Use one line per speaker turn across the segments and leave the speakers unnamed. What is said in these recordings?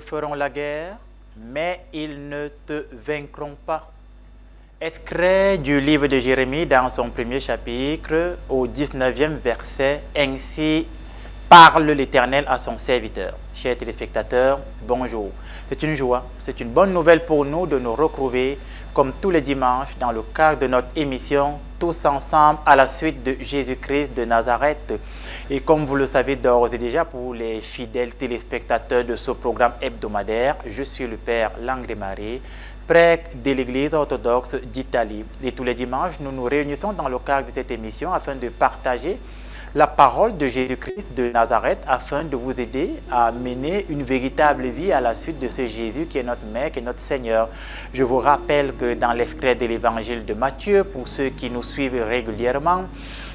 feront la guerre, mais ils ne te vaincront pas. Extrait du livre de Jérémie dans son premier chapitre au 19e verset, ainsi parle l'Éternel à son serviteur. Chers téléspectateurs, bonjour. C'est une joie, c'est une bonne nouvelle pour nous de nous retrouver comme tous les dimanches dans le cadre de notre émission Tous ensemble à la suite de Jésus-Christ de Nazareth. Et comme vous le savez d'ores et déjà pour les fidèles téléspectateurs de ce programme hebdomadaire, je suis le Père Langré-Marie, prêtre de l'Église orthodoxe d'Italie. Et tous les dimanches, nous nous réunissons dans le cadre de cette émission afin de partager la parole de Jésus-Christ de Nazareth afin de vous aider à mener une véritable vie à la suite de ce Jésus qui est notre Maître et notre Seigneur. Je vous rappelle que dans l'extrait de l'évangile de Matthieu, pour ceux qui nous suivent régulièrement,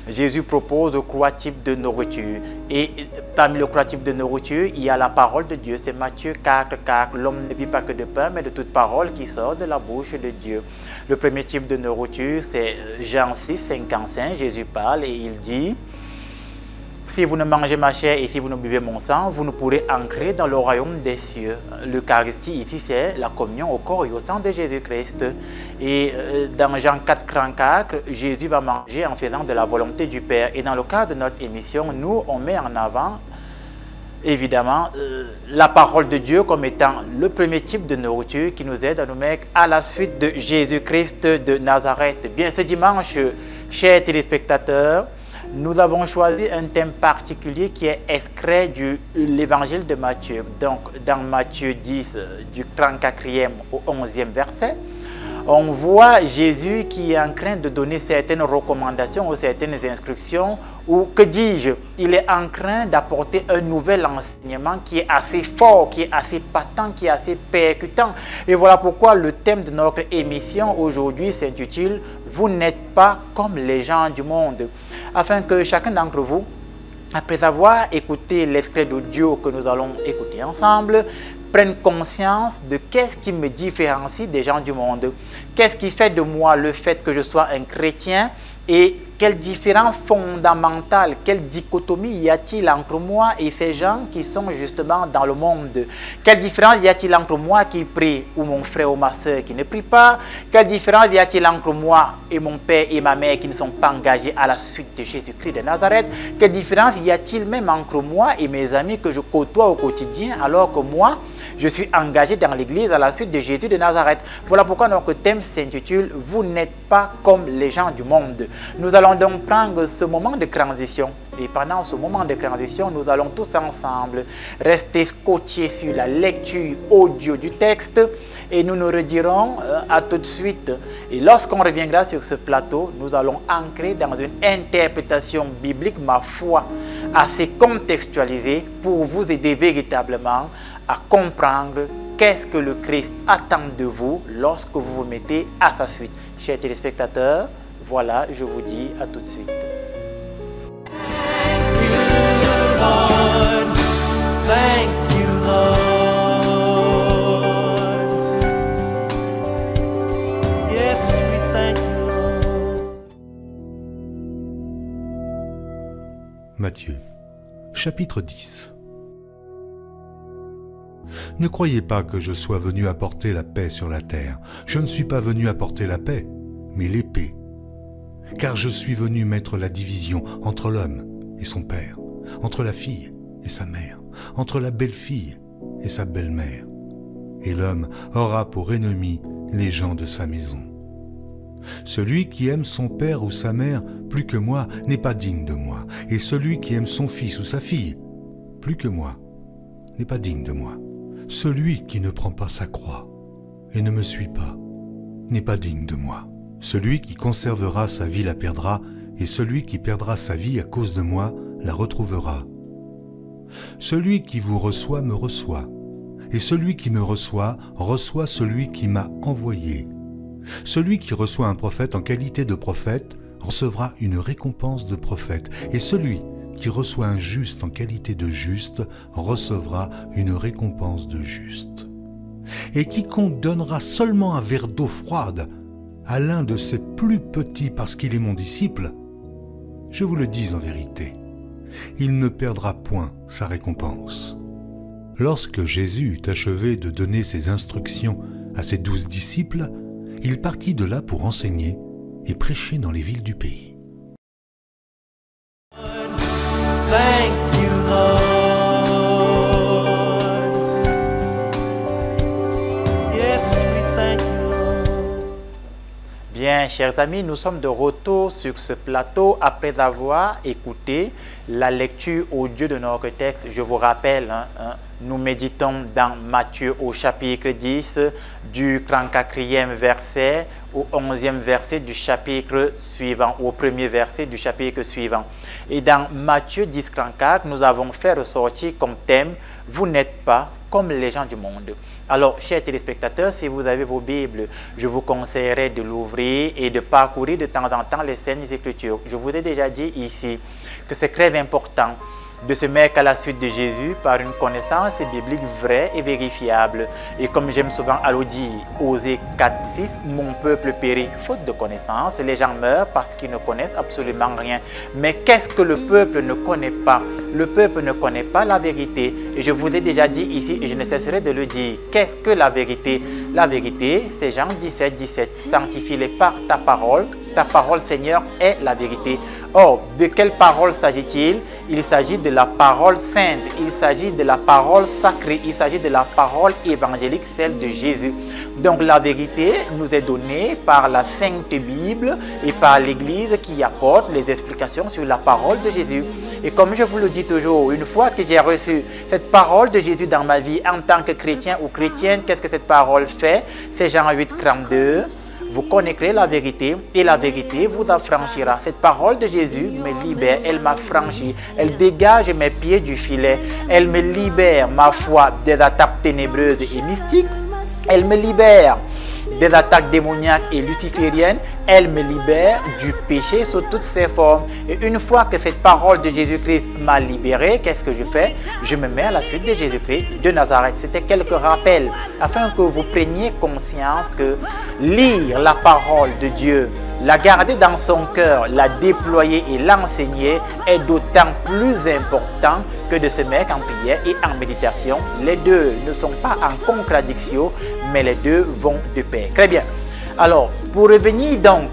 Jésus propose 3 types de nourriture. Et parmi les 3 types de nourriture, il y a la parole de Dieu. C'est Matthieu 4, l'homme ne vit pas que de pain, mais de toute parole qui sort de la bouche de Dieu. Le premier type de nourriture, c'est Jean 6, 55. Jésus parle et il dit: si vous ne mangez ma chair et si vous ne buvez mon sang, vous ne pourrez entrer dans le royaume des cieux. L'Eucharistie ici, c'est la communion au corps et au sang de Jésus-Christ. Et dans Jean 4, Jésus va manger en faisant de la volonté du Père. Et dans le cadre de notre émission, nous, on met en avant, évidemment, la parole de Dieu comme étant le premier type de nourriture qui nous aide à nous mettre à la suite de Jésus-Christ de Nazareth. Bien, ce dimanche, chers téléspectateurs, nous avons choisi un thème particulier qui est extrait de l'évangile de Matthieu. Donc, dans Matthieu 10, du 34e au 11e verset, on voit Jésus qui est en train de donner certaines recommandations ou certaines instructions, ou que dis-je, il est en train d'apporter un nouvel enseignement qui est assez fort, qui est assez patent, qui est assez percutant. Et voilà pourquoi le thème de notre émission aujourd'hui s'intitule « Vous n'êtes pas comme les gens du monde ». Afin que chacun d'entre vous, après avoir écouté l'extrait d'audio que nous allons écouter ensemble, prenne conscience de qu'est-ce qui me différencie des gens du monde. Qu'est-ce qui fait de moi le fait que je sois un chrétien et quelle différence fondamentale, quelle dichotomie y a-t-il entre moi et ces gens qui sont justement dans le monde? Quelle différence y a-t-il entre moi qui prie ou mon frère ou ma soeur qui ne prie pas? Quelle différence y a-t-il entre moi et mon père et ma mère qui ne sont pas engagés à la suite de Jésus-Christ de Nazareth? Quelle différence y a-t-il même entre moi et mes amis que je côtoie au quotidien alors que moi, je suis engagé dans l'église à la suite de Jésus de Nazareth? Voilà pourquoi notre thème s'intitule « Vous n'êtes pas comme les gens du monde ». Nous allons donc prendre ce moment de transition. Et pendant ce moment de transition, nous allons tous ensemble rester scotchés sur la lecture audio du texte. Et nous nous redirons à tout de suite. Et lorsqu'on reviendra sur ce plateau, nous allons ancrer dans une interprétation biblique, ma foi, assez contextualisée pour vous aider véritablement à comprendre qu'est-ce que le Christ attend de vous lorsque vous vous mettez à sa suite. Chers téléspectateurs, voilà, je vous dis à tout de suite.
Thank you, Lord. Thank you, Lord. Yes, we thank you, Lord.
Matthieu, chapitre 10. Ne croyez pas que je sois venu apporter la paix sur la terre. Je ne suis pas venu apporter la paix, mais l'épée. Car je suis venu mettre la division entre l'homme et son père, entre la fille et sa mère, entre la belle-fille et sa belle-mère. Et l'homme aura pour ennemi les gens de sa maison. Celui qui aime son père ou sa mère plus que moi n'est pas digne de moi. Et celui qui aime son fils ou sa fille plus que moi n'est pas digne de moi. Celui qui ne prend pas sa croix et ne me suit pas n'est pas digne de moi. Celui qui conservera sa vie la perdra, et celui qui perdra sa vie à cause de moi la retrouvera. Celui qui vous reçoit me reçoit, et celui qui me reçoit reçoit celui qui m'a envoyé. Celui qui reçoit un prophète en qualité de prophète recevra une récompense de prophète, et celui qui reçoit un juste en qualité de juste recevra une récompense de juste. Et quiconque donnera seulement un verre d'eau froide à l'un de ses plus petits parce qu'il est mon disciple, je vous le dis en vérité, il ne perdra point sa récompense. Lorsque Jésus eut achevé de donner ses instructions à ses 12 disciples, il partit de là pour enseigner et prêcher dans les villes du pays.
Thank you, Lord. Yes, we thank you, Lord.
Bien, chers amis, nous sommes de retour sur ce plateau après avoir écouté la lecture audio de notre texte. Je vous rappelle, nous méditons dans Matthieu au chapitre 10, du 34e verset au 11e verset du chapitre suivant, au premier verset du chapitre suivant. Et dans Matthieu 10, 34, nous avons fait ressortir comme thème « Vous n'êtes pas comme les gens du monde ». Alors, chers téléspectateurs, si vous avez vos Bibles, je vous conseillerais de l'ouvrir et de parcourir de temps en temps les Saintes Écritures. Je vous ai déjà dit ici que c'est très important de se mettre à la suite de Jésus par une connaissance biblique vraie et vérifiable. Et comme j'aime souvent à le dire, Osée 4:6, mon peuple périt faute de connaissance. Les gens meurent parce qu'ils ne connaissent absolument rien. Mais qu'est-ce que le peuple ne connaît pas? Le peuple ne connaît pas la vérité. Et je vous ai déjà dit ici, et je ne cesserai de le dire, qu'est-ce que la vérité? La vérité, c'est Jean 17, 17. Sanctifie-les par ta parole. Ta parole, Seigneur, est la vérité. Or, de quelle parole s'agit-il? Il s'agit de la parole sainte, il s'agit de la parole sacrée, il s'agit de la parole évangélique, celle de Jésus. Donc la vérité nous est donnée par la Sainte Bible et par l'Église qui apporte les explications sur la parole de Jésus. Et comme je vous le dis toujours, une fois que j'ai reçu cette parole de Jésus dans ma vie en tant que chrétien ou chrétienne, qu'est-ce que cette parole fait? C'est Jean 8, 32. Vous connaîtrez la vérité et la vérité vous affranchira. Cette parole de Jésus me libère, elle m'affranchit, elle dégage mes pieds du filet, elle me libère, ma foi, des attaques ténébreuses et mystiques, elle me libère des attaques démoniaques et lucifériennes, elle me libère du péché sous toutes ses formes. Et une fois que cette parole de Jésus-Christ m'a libéré, qu'est-ce que je fais? Je me mets à la suite de Jésus-Christ de Nazareth. C'était quelques rappels afin que vous preniez conscience que lire la parole de Dieu, la garder dans son cœur, la déployer et l'enseigner est d'autant plus important que de se mettre en prière et en méditation. Les deux ne sont pas en contradiction, mais les deux vont de pair. Très bien. Alors, pour revenir donc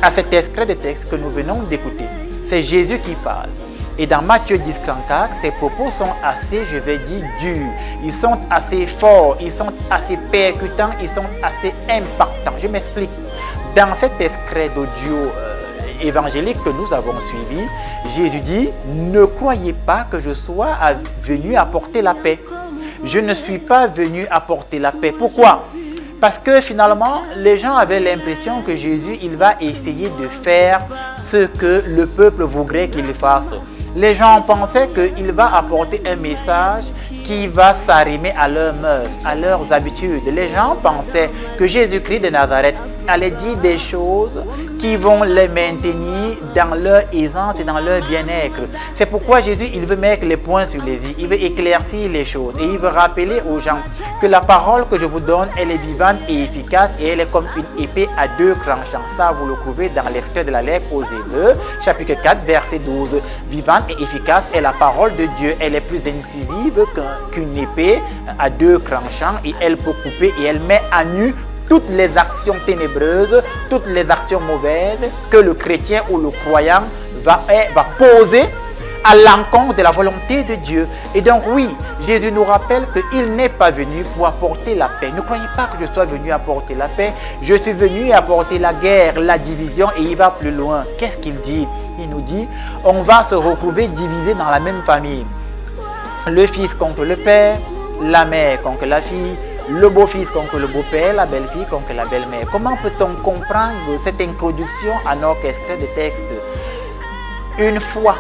à cet extrait de texte que nous venons d'écouter, c'est Jésus qui parle. Et dans Matthieu 10, 34, ces propos sont assez, je vais dire, durs. Ils sont assez forts, ils sont assez percutants, ils sont assez impactants. Je m'explique. Dans cet extrait d'audio évangélique que nous avons suivi, Jésus dit « Ne croyez pas que je sois venu apporter la paix. Je ne suis pas venu apporter la paix. » Pourquoi? Parce que finalement, les gens avaient l'impression que Jésus, il va essayer de faire ce que le peuple voudrait qu'il fasse. Les gens pensaient qu'il va apporter un message qui va s'arrimer à leurs mœurs, à leurs habitudes. Les gens pensaient que Jésus-Christ de Nazareth allait dire des choses qui vont les maintenir dans leur aisance et dans leur bien-être. C'est pourquoi Jésus, il veut mettre les points sur les i, il veut éclaircir les choses et il veut rappeler aux gens que la parole que je vous donne, elle est vivante et efficace et elle est comme une épée à deux tranchants. Ça, vous le trouvez dans l'extrait de la lettre aux Hébreux, chapitre 4, verset 12. Vivante et efficace est la parole de Dieu. Elle est plus incisive qu'une épée à deux tranchants et elle peut couper et elle met à nu toutes les actions ténébreuses, toutes les actions mauvaises que le chrétien ou le croyant va poser à l'encontre de la volonté de Dieu. Et donc oui, Jésus nous rappelle qu'il n'est pas venu pour apporter la paix. Ne croyez pas que je sois venu apporter la paix. Je suis venu apporter la guerre, la division et il va plus loin. Qu'est-ce qu'il dit? Il nous dit, on va se retrouver divisés dans la même famille. Le fils contre le père, la mère contre la fille, le beau-fils contre le beau-père, la belle-fille contre la belle-mère. Comment peut-on comprendre cette introduction à notre extrait de texte? Une fois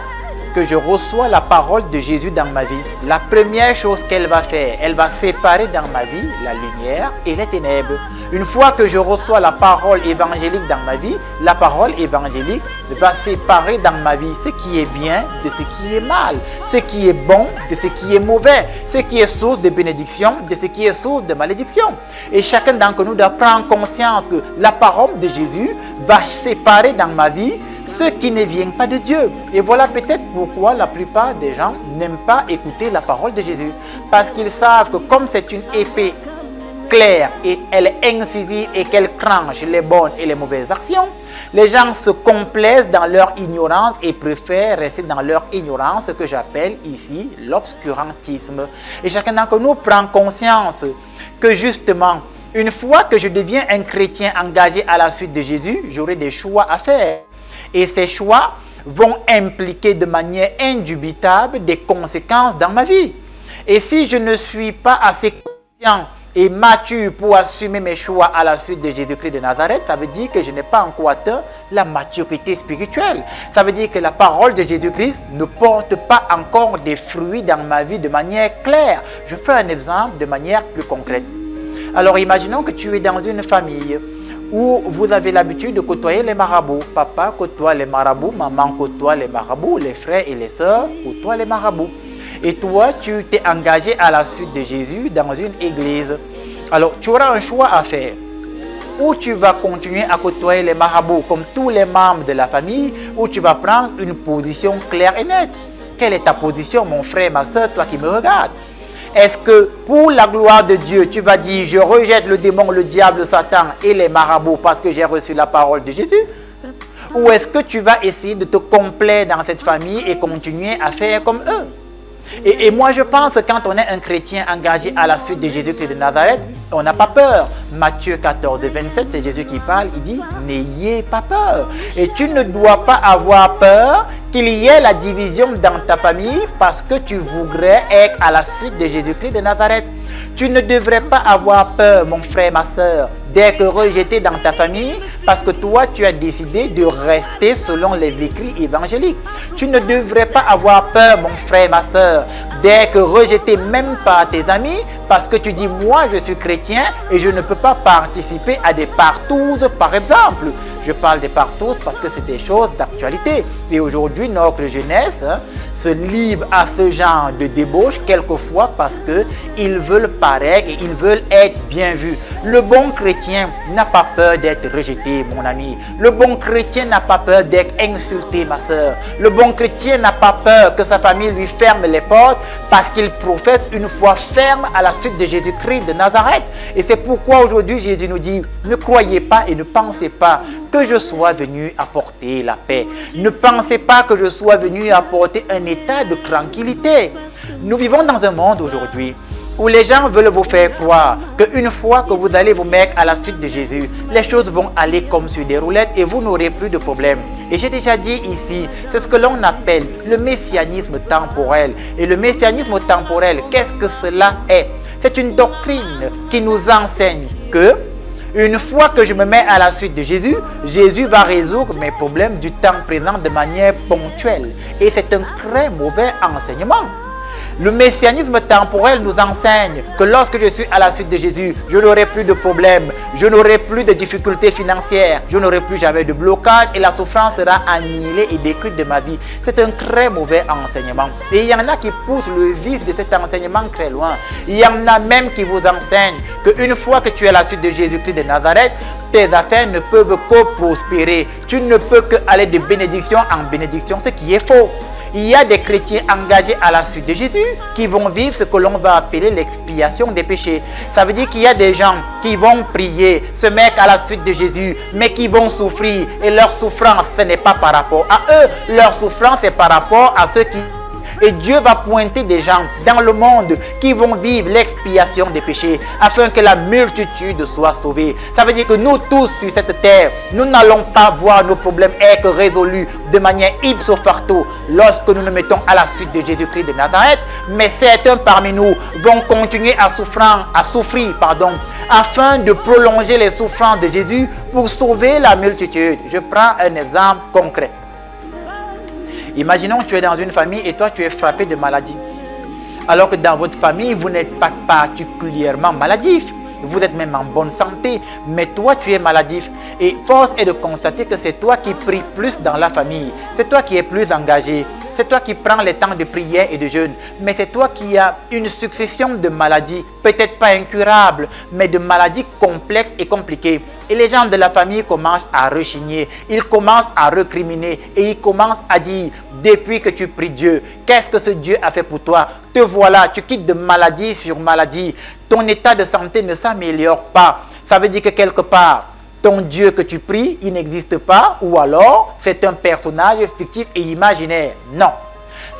que je reçois la parole de Jésus dans ma vie, la première chose qu'elle va faire, elle va séparer dans ma vie la lumière et les ténèbres. Une fois que je reçois la parole évangélique dans ma vie, la parole évangélique va séparer dans ma vie ce qui est bien de ce qui est mal, ce qui est bon de ce qui est mauvais, ce qui est source de bénédiction de ce qui est source de malédiction. Et chacun d'entre nous doit prendre conscience que la parole de Jésus va séparer dans ma vie ce qui ne vient pas de Dieu. Et voilà peut-être pourquoi la plupart des gens n'aiment pas écouter la parole de Jésus. Parce qu'ils savent que comme c'est une épée claire et elle est incisive et qu'elle tranche les bonnes et les mauvaises actions, les gens se complaisent dans leur ignorance et préfèrent rester dans leur ignorance, ce que j'appelle ici l'obscurantisme. Et chacun d'entre nous prend conscience que justement, une fois que je deviens un chrétien engagé à la suite de Jésus, j'aurai des choix à faire. Et ces choix vont impliquer de manière indubitable des conséquences dans ma vie. Et si je ne suis pas assez conscient et mature pour assumer mes choix à la suite de Jésus-Christ de Nazareth, ça veut dire que je n'ai pas encore atteint la maturité spirituelle. Ça veut dire que la parole de Jésus-Christ ne porte pas encore des fruits dans ma vie de manière claire. Je fais un exemple de manière plus concrète. Alors imaginons que tu es dans une famille où vous avez l'habitude de côtoyer les marabouts. Papa côtoie les marabouts, maman côtoie les marabouts, les frères et les sœurs côtoient les marabouts. Et toi, tu t'es engagé à la suite de Jésus dans une église. Alors, tu auras un choix à faire. Ou tu vas continuer à côtoyer les marabouts comme tous les membres de la famille, ou tu vas prendre une position claire et nette. Quelle est ta position, mon frère, ma soeur, toi qui me regardes? Est-ce que pour la gloire de Dieu, tu vas dire, je rejette le démon, le diable, Satan et les marabouts parce que j'ai reçu la parole de Jésus? Ou est-ce que tu vas essayer de te complaire dans cette famille et continuer à faire comme eux? Et moi je pense que quand on est un chrétien engagé à la suite de Jésus-Christ de Nazareth, on n'a pas peur. Matthieu 14, 27, c'est Jésus qui parle, il dit « N'ayez pas peur ». Et tu ne dois pas avoir peur qu'il y ait la division dans ta famille parce que tu voudrais être à la suite de Jésus-Christ de Nazareth. Tu ne devrais pas avoir peur, mon frère, ma soeur, d'être rejeté dans ta famille parce que toi, tu as décidé de rester selon les écrits évangéliques. Tu ne devrais pas avoir peur, mon frère, ma soeur, d'être rejeté même par tes amis parce que tu dis, moi, je suis chrétien et je ne peux pas participer à des partouzes, par exemple. Je parle des partouzes parce que c'est des choses d'actualité. Et aujourd'hui, notre jeunesse se livre à ce genre de débauche quelquefois parce qu'ils veulent paraître et ils veulent être bien vus. Le bon chrétien n'a pas peur d'être rejeté, mon ami. Le bon chrétien n'a pas peur d'être insulté, ma soeur. Le bon chrétien n'a pas peur que sa famille lui ferme les portes parce qu'il professe une foi ferme à la suite de Jésus-Christ de Nazareth. Et c'est pourquoi aujourd'hui Jésus nous dit, ne croyez pas et ne pensez pas que je sois venu apporter la paix. Ne pensez pas que je sois venu apporter un état de tranquillité. Nous vivons dans un monde aujourd'hui où les gens veulent vous faire croire qu'une fois que vous allez vous mettre à la suite de Jésus, les choses vont aller comme sur des roulettes et vous n'aurez plus de problème. Et j'ai déjà dit ici, c'est ce que l'on appelle le messianisme temporel. Et le messianisme temporel, qu'est-ce que cela est? C'est une doctrine qui nous enseigne que une fois que je me mets à la suite de Jésus, Jésus va résoudre mes problèmes du temps présent de manière ponctuelle. Et c'est un très mauvais enseignement. Le messianisme temporel nous enseigne que lorsque je suis à la suite de Jésus, je n'aurai plus de problèmes, je n'aurai plus de difficultés financières, je n'aurai plus jamais de blocage et la souffrance sera annihilée et détruite de ma vie. C'est un très mauvais enseignement. Et il y en a qui poussent le vice de cet enseignement très loin. Il y en a même qui vous enseignent qu'une fois que tu es à la suite de Jésus-Christ de Nazareth, tes affaires ne peuvent que prospérer. Tu ne peux que aller de bénédiction en bénédiction, ce qui est faux. Il y a des chrétiens engagés à la suite de Jésus qui vont vivre ce que l'on va appeler l'expiation des péchés. Ça veut dire qu'il y a des gens qui vont prier, se mettre à la suite de Jésus, mais qui vont souffrir. Et leur souffrance, ce n'est pas par rapport à eux. Leur souffrance est par rapport à ceux qui... Et Dieu va pointer des gens dans le monde qui vont vivre l'expiation des péchés afin que la multitude soit sauvée. Ça veut dire que nous tous sur cette terre, nous n'allons pas voir nos problèmes être résolus de manière ipso facto lorsque nous nous mettons à la suite de Jésus-Christ de Nazareth. Mais certains parmi nous vont continuer à souffrir, afin de prolonger les souffrances de Jésus pour sauver la multitude. Je prends un exemple concret. Imaginons que tu es dans une famille et toi tu es frappé de maladie. Alors que dans votre famille, vous n'êtes pas particulièrement maladif. Vous êtes même en bonne santé, mais toi tu es maladif. Et force est de constater que c'est toi qui pries plus dans la famille. C'est toi qui es plus engagé. C'est toi qui prends les temps de prière et de jeûne. Mais c'est toi qui as une succession de maladies, peut-être pas incurables, mais de maladies complexes et compliquées. Et les gens de la famille commencent à rechigner, ils commencent à recriminer et ils commencent à dire, depuis que tu pries Dieu, qu'est-ce que ce Dieu a fait pour toi? Te voilà, tu quittes de maladie sur maladie. Ton état de santé ne s'améliore pas. Ça veut dire que quelque part, ton Dieu que tu pries, il n'existe pas, ou alors c'est un personnage fictif et imaginaire. Non.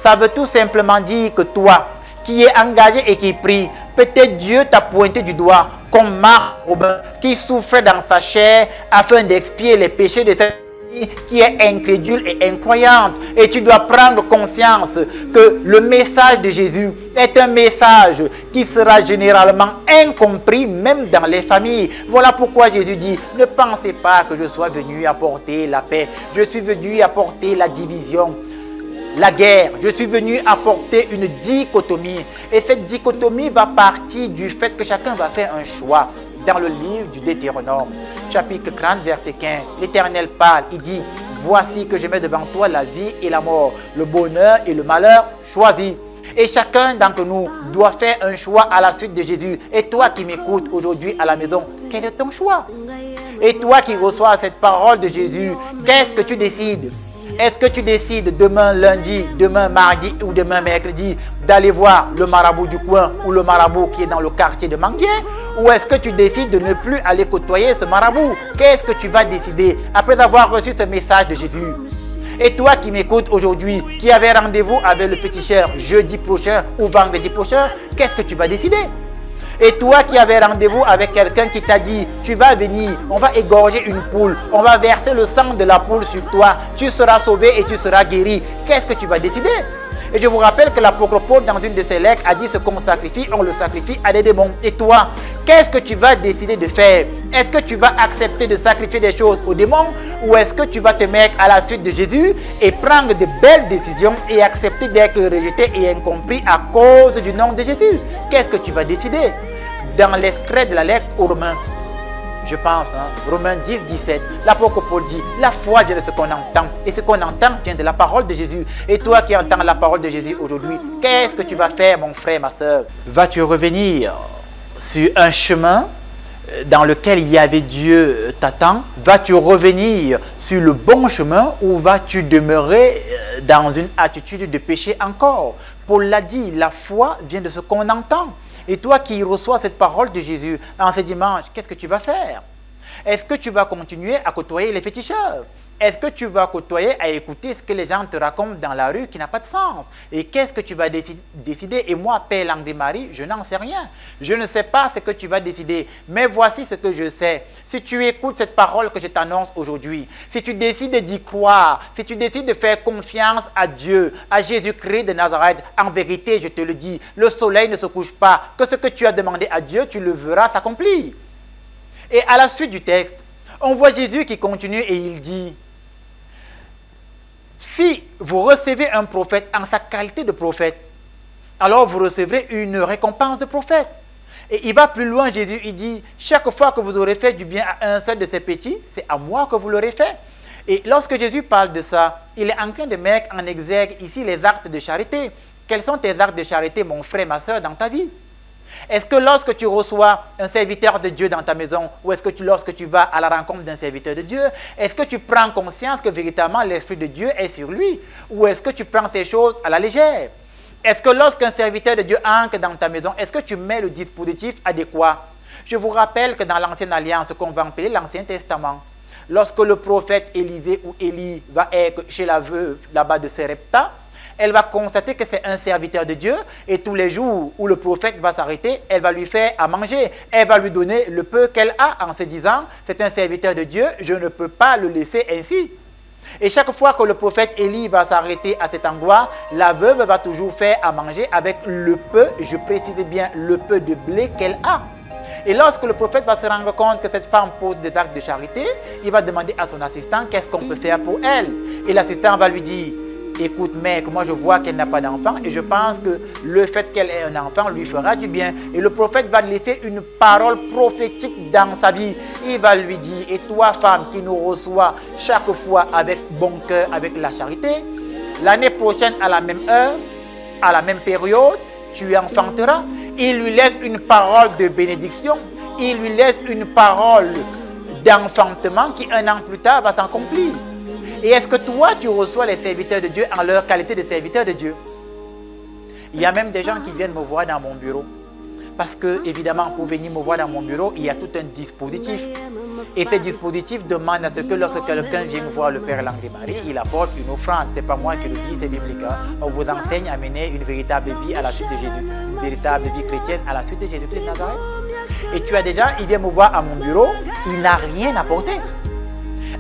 Ça veut tout simplement dire que toi, qui es engagé et qui prie, peut-être Dieu t'a pointé du doigt, comme Marc Robin, qui souffrait dans sa chair afin d'expier les péchés de cette famille qui est incrédule et incroyante. Et tu dois prendre conscience que le message de Jésus est un message qui sera généralement incompris même dans les familles. Voilà pourquoi Jésus dit, ne pensez pas que je sois venu apporter la paix. Je suis venu apporter la division, la guerre. Je suis venu apporter une dichotomie. Et cette dichotomie va partir du fait que chacun va faire un choix. Dans le livre du Deutéronome, chapitre 30, verset 15, l'Éternel parle, il dit, voici que je mets devant toi la vie et la mort, le bonheur et le malheur, choisis. Et chacun d'entre nous doit faire un choix à la suite de Jésus. Et toi qui m'écoutes aujourd'hui à la maison, quel est ton choix? Et toi qui reçois cette parole de Jésus, qu'est-ce que tu décides? Est-ce que tu décides demain lundi, demain mardi ou demain mercredi d'aller voir le marabout du coin ou le marabout qui est dans le quartier de Manguier? Ou est-ce que tu décides de ne plus aller côtoyer ce marabout? Qu'est-ce que tu vas décider après avoir reçu ce message de Jésus? Et toi qui m'écoutes aujourd'hui, qui avait rendez-vous avec le féticheur jeudi prochain ou vendredi prochain, qu'est-ce que tu vas décider? Et toi qui avais rendez-vous avec quelqu'un qui t'a dit, tu vas venir, on va égorger une poule, on va verser le sang de la poule sur toi, tu seras sauvé et tu seras guéri. Qu'est-ce que tu vas décider? Et je vous rappelle que l'apôtre Paul, dans une de ses lettres, a dit, ce qu'on sacrifie, on le sacrifie à des démons. Et toi, qu'est-ce que tu vas décider de faire? Est-ce que tu vas accepter de sacrifier des choses aux démons? Ou est-ce que tu vas te mettre à la suite de Jésus et prendre de belles décisions et accepter d'être rejeté et incompris à cause du nom de Jésus? Qu'est-ce que tu vas décider? Dans l'extrait de la lettre aux Romains, je pense, Romains 10, 17, l'apôtre Paul dit, la foi vient de ce qu'on entend, et ce qu'on entend vient de la parole de Jésus. Et toi qui entends la parole de Jésus aujourd'hui, qu'est-ce que tu vas faire, mon frère, ma soeur? Vas-tu revenir sur un chemin dans lequel il y avait Dieu t'attend? Vas-tu revenir sur le bon chemin ou vas-tu demeurer dans une attitude de péché encore? Paul l'a dit, la foi vient de ce qu'on entend. Et toi qui reçois cette parole de Jésus en ce dimanche, qu'est-ce que tu vas faire? Est-ce que tu vas continuer à côtoyer les féticheurs? Est-ce que tu vas côtoyer à écouter ce que les gens te racontent dans la rue qui n'a pas de sens? Et qu'est-ce que tu vas décider? Et moi, Père Landry-Marie, je n'en sais rien. Je ne sais pas ce que tu vas décider. Mais voici ce que je sais. Si tu écoutes cette parole que je t'annonce aujourd'hui, si tu décides d'y croire, si tu décides de faire confiance à Dieu, à Jésus-Christ de Nazareth, en vérité, je te le dis, le soleil ne se couche pas. Que ce que tu as demandé à Dieu, tu le verras s'accomplir. Et à la suite du texte, on voit Jésus qui continue et il dit, si vous recevez un prophète en sa qualité de prophète, alors vous recevrez une récompense de prophète. Et il va plus loin, Jésus, il dit, chaque fois que vous aurez fait du bien à un seul de ces petits, c'est à moi que vous l'aurez fait. Et lorsque Jésus parle de ça, il est en train de mettre en exergue ici les actes de charité. Quels sont tes actes de charité, mon frère, ma soeur, dans ta vie? Est-ce que lorsque tu reçois un serviteur de Dieu dans ta maison, ou est-ce que lorsque tu vas à la rencontre d'un serviteur de Dieu, est-ce que tu prends conscience que véritablement l'Esprit de Dieu est sur lui? Ou est-ce que tu prends ces choses à la légère? Est-ce que lorsqu'un serviteur de Dieu entre dans ta maison, est-ce que tu mets le dispositif adéquat? Je vous rappelle que dans l'Ancienne Alliance, ce qu'on va appeler l'Ancien Testament, lorsque le prophète Élisée ou Élie va être chez la veuve là-bas de Sarepta, elle va constater que c'est un serviteur de Dieu et tous les jours où le prophète va s'arrêter, elle va lui faire à manger. Elle va lui donner le peu qu'elle a en se disant, c'est un serviteur de Dieu, je ne peux pas le laisser ainsi. Et chaque fois que le prophète Élie va s'arrêter à cet endroit, la veuve va toujours faire à manger avec le peu, je précise bien, le peu de blé qu'elle a. Et lorsque le prophète va se rendre compte que cette femme pose des actes de charité, il va demander à son assistant qu'est-ce qu'on peut faire pour elle. Et l'assistant va lui dire, écoute mec, moi je vois qu'elle n'a pas d'enfant et je pense que le fait qu'elle ait un enfant lui fera du bien. Et le prophète va laisser une parole prophétique dans sa vie. Il va lui dire, et toi femme qui nous reçoit chaque fois avec bon cœur, avec la charité, l'année prochaine à la même heure, à la même période, tu enfanteras. Il lui laisse une parole de bénédiction. Il lui laisse une parole d'enfantement qui un an plus tard va s'accomplir. Et est-ce que toi, tu reçois les serviteurs de Dieu en leur qualité de serviteurs de Dieu? Il y a même des gens qui viennent me voir dans mon bureau. Parce que, évidemment, pour venir me voir dans mon bureau, il y a tout un dispositif. Et ce dispositif demande à ce que lorsque quelqu'un vient voir le Père Landry-Marie, il apporte une offrande. Ce n'est pas moi qui le dis, c'est biblique. On vous enseigne à mener une véritable vie à la suite de Jésus. Une véritable vie chrétienne à la suite de Jésus-Christ de Nazareth. Et tu as déjà, il vient me voir à mon bureau, il n'a rien apporté.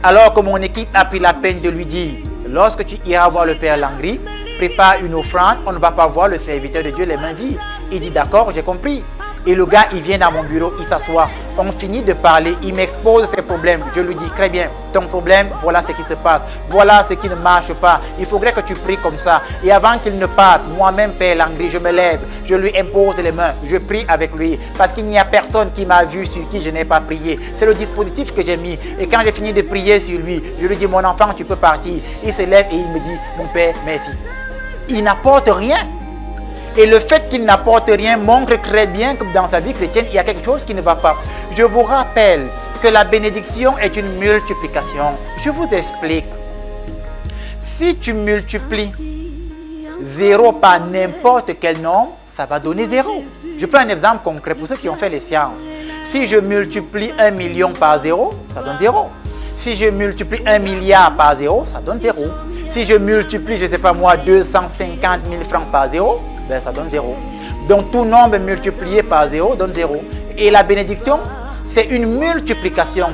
Alors que mon équipe a pris la peine de lui dire, lorsque tu iras voir le Père Landry, prépare une offrande, on ne va pas voir le serviteur de Dieu les mains vides. Il dit d'accord, j'ai compris. Et le gars, il vient dans mon bureau, il s'assoit. On finit de parler, il m'expose ses problèmes. Je lui dis, très bien, ton problème, voilà ce qui se passe. Voilà ce qui ne marche pas. Il faudrait que tu pries comme ça. Et avant qu'il ne parte, moi-même, Père Landry, je me lève, je lui impose les mains, je prie avec lui. Parce qu'il n'y a personne qui m'a vu sur qui je n'ai pas prié. C'est le dispositif que j'ai mis. Et quand j'ai fini de prier sur lui, je lui dis, mon enfant, tu peux partir. Il se lève et il me dit, mon père, merci. Il n'apporte rien. Et le fait qu'il n'apporte rien montre très bien que dans sa vie chrétienne, il y a quelque chose qui ne va pas. Je vous rappelle que la bénédiction est une multiplication. Je vous explique. Si tu multiplies 0 par n'importe quel nombre, ça va donner 0. Je prends un exemple concret pour ceux qui ont fait les sciences. Si je multiplie 1 million par 0, ça donne 0. Si je multiplie 1 milliard par 0, ça donne 0. Si je multiplie, je ne sais pas moi, 250 000 francs par 0, ben ça donne 0. Donc tout nombre multiplié par 0 donne 0. Et la bénédiction, c'est une multiplication.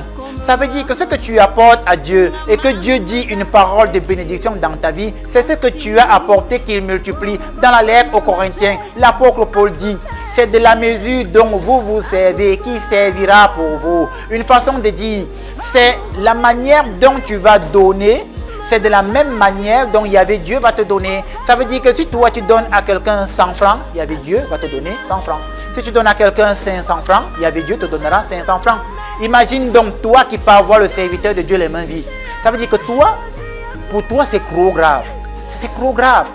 Ça veut dire que ce que tu apportes à Dieu et que Dieu dit une parole de bénédiction dans ta vie, c'est ce que tu as apporté qu'il multiplie. Dans la lettre aux Corinthiens, l'apôtre Paul dit, c'est de la mesure dont vous vous servez qui servira pour vous. Une façon de dire, c'est la manière dont tu vas donner. C'est de la même manière dont Yahvé Dieu va te donner. Ça veut dire que si toi tu donnes à quelqu'un 100 francs, Yahvé Dieu va te donner 100 francs. Si tu donnes à quelqu'un 500 francs, Yahvé Dieu te donnera 500 francs. Imagine donc toi qui pars voir le serviteur de Dieu les mains vides. Ça veut dire que toi, pour toi c'est trop grave. C'est trop grave.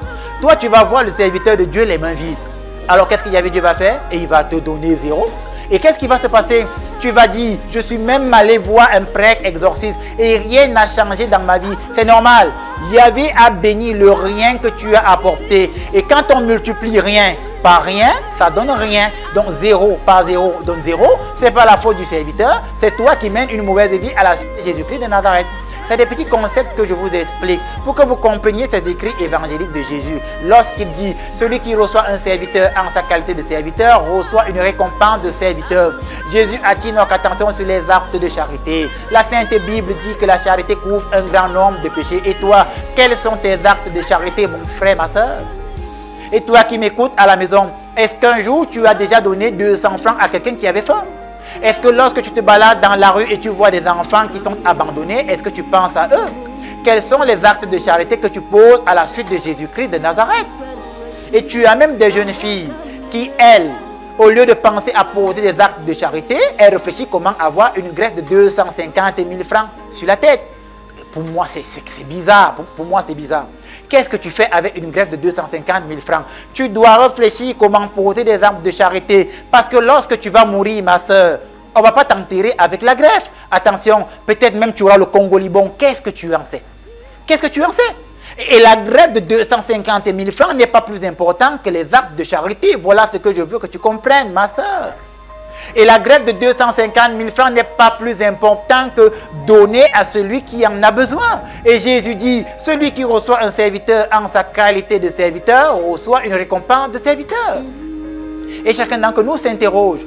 Toi tu vas voir le serviteur de Dieu les mains vides. Alors qu'est-ce que Yahvé Dieu va faire? Et il va te donner 0. Et qu'est-ce qui va se passer? Tu vas dire, je suis même allé voir un prêtre exorciste et rien n'a changé dans ma vie. C'est normal. Yahvé a béni le rien que tu as apporté. Et quand on multiplie rien par rien, ça donne rien. Donc 0 par 0 donne 0. Ce n'est pas la faute du serviteur. C'est toi qui mènes une mauvaise vie à la suite de Jésus-Christ de Nazareth. C'est des petits concepts que je vous explique pour que vous compreniez ces écrits évangéliques de Jésus. Lorsqu'il dit, celui qui reçoit un serviteur en sa qualité de serviteur reçoit une récompense de serviteur. Jésus attire notre attention sur les actes de charité. La Sainte Bible dit que la charité couvre un grand nombre de péchés. Et toi, quels sont tes actes de charité, mon frère, ma soeur? Et toi qui m'écoutes à la maison, est-ce qu'un jour tu as déjà donné 200 francs à quelqu'un qui avait faim? Est-ce que lorsque tu te balades dans la rue et tu vois des enfants qui sont abandonnés, est-ce que tu penses à eux? Quels sont les actes de charité que tu poses à la suite de Jésus-Christ de Nazareth? Et tu as même des jeunes filles qui, elles, au lieu de penser à poser des actes de charité, elles réfléchissent comment avoir une greffe de 250 000 francs sur la tête. Pour moi, c'est bizarre. Pour moi, c'est bizarre. Qu'est-ce que tu fais avec une greffe de 250 000 francs? Tu dois réfléchir comment poser des actes de charité. Parce que lorsque tu vas mourir, ma soeur, on ne va pas t'enterrer avec la greffe. Attention, peut-être même tu auras le Congo-Libon. Qu'est-ce que tu en sais? Qu'est-ce que tu en sais? Et la greffe de 250 000 francs n'est pas plus importante que les actes de charité. Voilà ce que je veux que tu comprennes, ma soeur. Et la greffe de 250 000 francs n'est pas plus important que donner à celui qui en a besoin. Et Jésus dit, celui qui reçoit un serviteur en sa qualité de serviteur reçoit une récompense de serviteur. Et chacun d'entre nous s'interroge.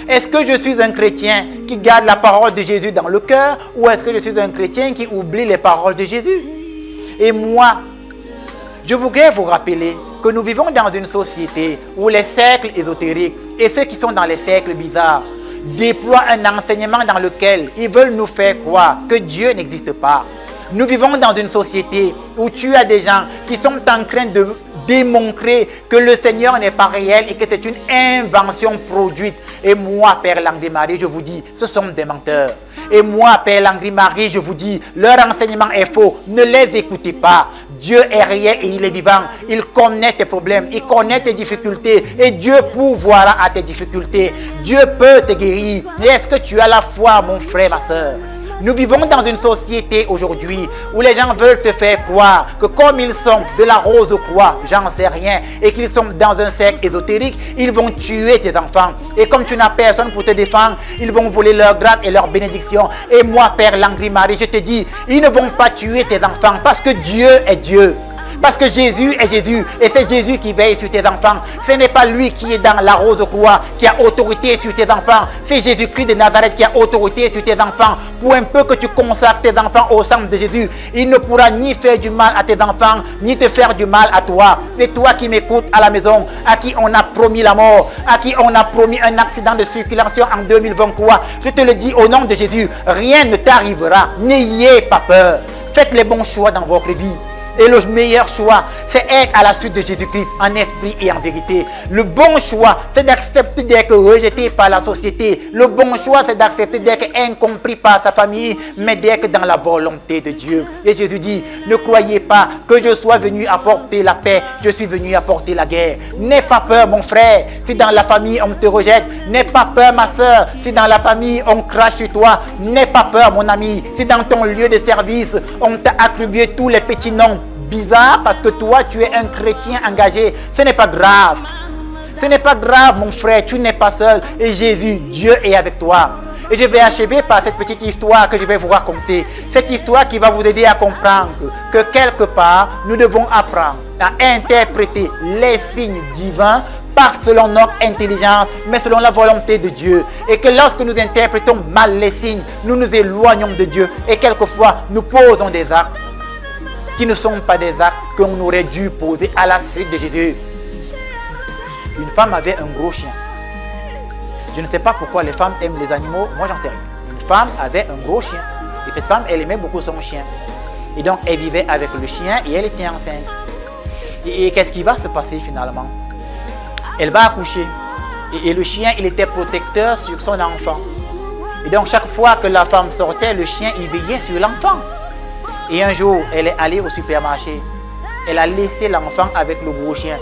Est-ce que je suis un chrétien qui garde la parole de Jésus dans le cœur ou est-ce que je suis un chrétien qui oublie les paroles de Jésus? Et moi, je voudrais vous rappeler que nous vivons dans une société où les cercles ésotériques et ceux qui sont dans les cercles bizarres déploient un enseignement dans lequel ils veulent nous faire croire que Dieu n'existe pas. Nous vivons dans une société où tu as des gens qui sont en train de démontrer que le Seigneur n'est pas réel et que c'est une invention produite. Et moi, Père Landry-Marie, je vous dis, ce sont des menteurs. Et moi, Père Landry-Marie, je vous dis, leur enseignement est faux. Ne les écoutez pas. Dieu est réel et il est vivant. Il connaît tes problèmes, il connaît tes difficultés et Dieu pourvoira à tes difficultés. Dieu peut te guérir. Mais est-ce que tu as la foi, mon frère, ma soeur? Nous vivons dans une société aujourd'hui où les gens veulent te faire croire que comme ils sont de la rose croix, j'en sais rien, et qu'ils sont dans un cercle ésotérique, ils vont tuer tes enfants. Et comme tu n'as personne pour te défendre, ils vont voler leur grâce et leur bénédiction. Et moi, Père Langry-Marie, je te dis, ils ne vont pas tuer tes enfants parce que Dieu est Dieu. Parce que Jésus est Jésus et c'est Jésus qui veille sur tes enfants. Ce n'est pas lui qui est dans la rose croix qui a autorité sur tes enfants. C'est Jésus-Christ de Nazareth qui a autorité sur tes enfants. Pour un peu que tu consacres tes enfants au sang de Jésus, il ne pourra ni faire du mal à tes enfants, ni te faire du mal à toi. Et toi qui m'écoutes à la maison, à qui on a promis la mort, à qui on a promis un accident de circulation en 2023, je te le dis au nom de Jésus, rien ne t'arrivera. N'ayez pas peur. Faites les bons choix dans votre vie. Et le meilleur choix, c'est être à la suite de Jésus-Christ en esprit et en vérité. Le bon choix, c'est d'accepter d'être rejeté par la société. Le bon choix, c'est d'accepter d'être incompris par sa famille, mais d'être dans la volonté de Dieu. Et Jésus dit, ne croyez pas que je sois venu apporter la paix, je suis venu apporter la guerre. N'aie pas peur, mon frère, si dans la famille on te rejette. N'aie pas peur, ma soeur, si dans la famille on crache sur toi. N'aie pas peur, mon ami, si dans ton lieu de service on t'a attribué tous les petits noms bizarre parce que toi tu es un chrétien engagé. Ce n'est pas grave. Ce n'est pas grave, mon frère, tu n'es pas seul. Et Jésus, Dieu est avec toi. Et je vais achever par cette petite histoire que je vais vous raconter. Cette histoire qui va vous aider à comprendre que quelque part, nous devons apprendre à interpréter les signes divins pas selon notre intelligence, mais selon la volonté de Dieu. Et que lorsque nous interprétons mal les signes, nous nous éloignons de Dieu. Et quelquefois, nous posons des actes qui ne sont pas des actes qu'on aurait dû poser à la suite de Jésus. Une femme avait un gros chien. Je ne sais pas pourquoi les femmes aiment les animaux, moi j'en sais rien. Une femme avait un gros chien. Et cette femme, elle aimait beaucoup son chien. Et donc, elle vivait avec le chien et elle était enceinte. Et qu'est-ce qui va se passer finalement? Elle va accoucher. Et le chien, il était protecteur sur son enfant. Et donc, chaque fois que la femme sortait, le chien, il veillait sur l'enfant. Et un jour, elle est allée au supermarché. Elle a laissé l'enfant avec le gros chien.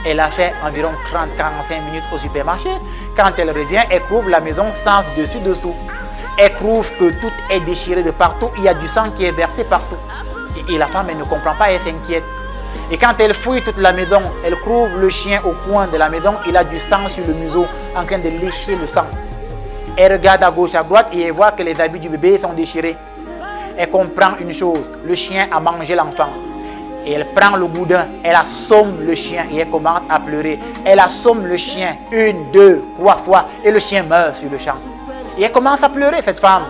Elle a fait environ 30-45 minutes au supermarché. Quand elle revient, elle trouve la maison sans dessus-dessous. Elle trouve que tout est déchiré de partout. Il y a du sang qui est versé partout. Et la femme, elle ne comprend pas, elle s'inquiète. Et quand elle fouille toute la maison, elle trouve le chien au coin de la maison. Il a du sang sur le museau, en train de lécher le sang. Elle regarde à gauche, à droite et elle voit que les habits du bébé sont déchirés. Elle comprend une chose, le chien a mangé l'enfant. Et elle prend le boudin, elle assomme le chien et elle commence à pleurer. Elle assomme le chien 1, 2, 3 fois et le chien meurt sur le champ. Et elle commence à pleurer, cette femme.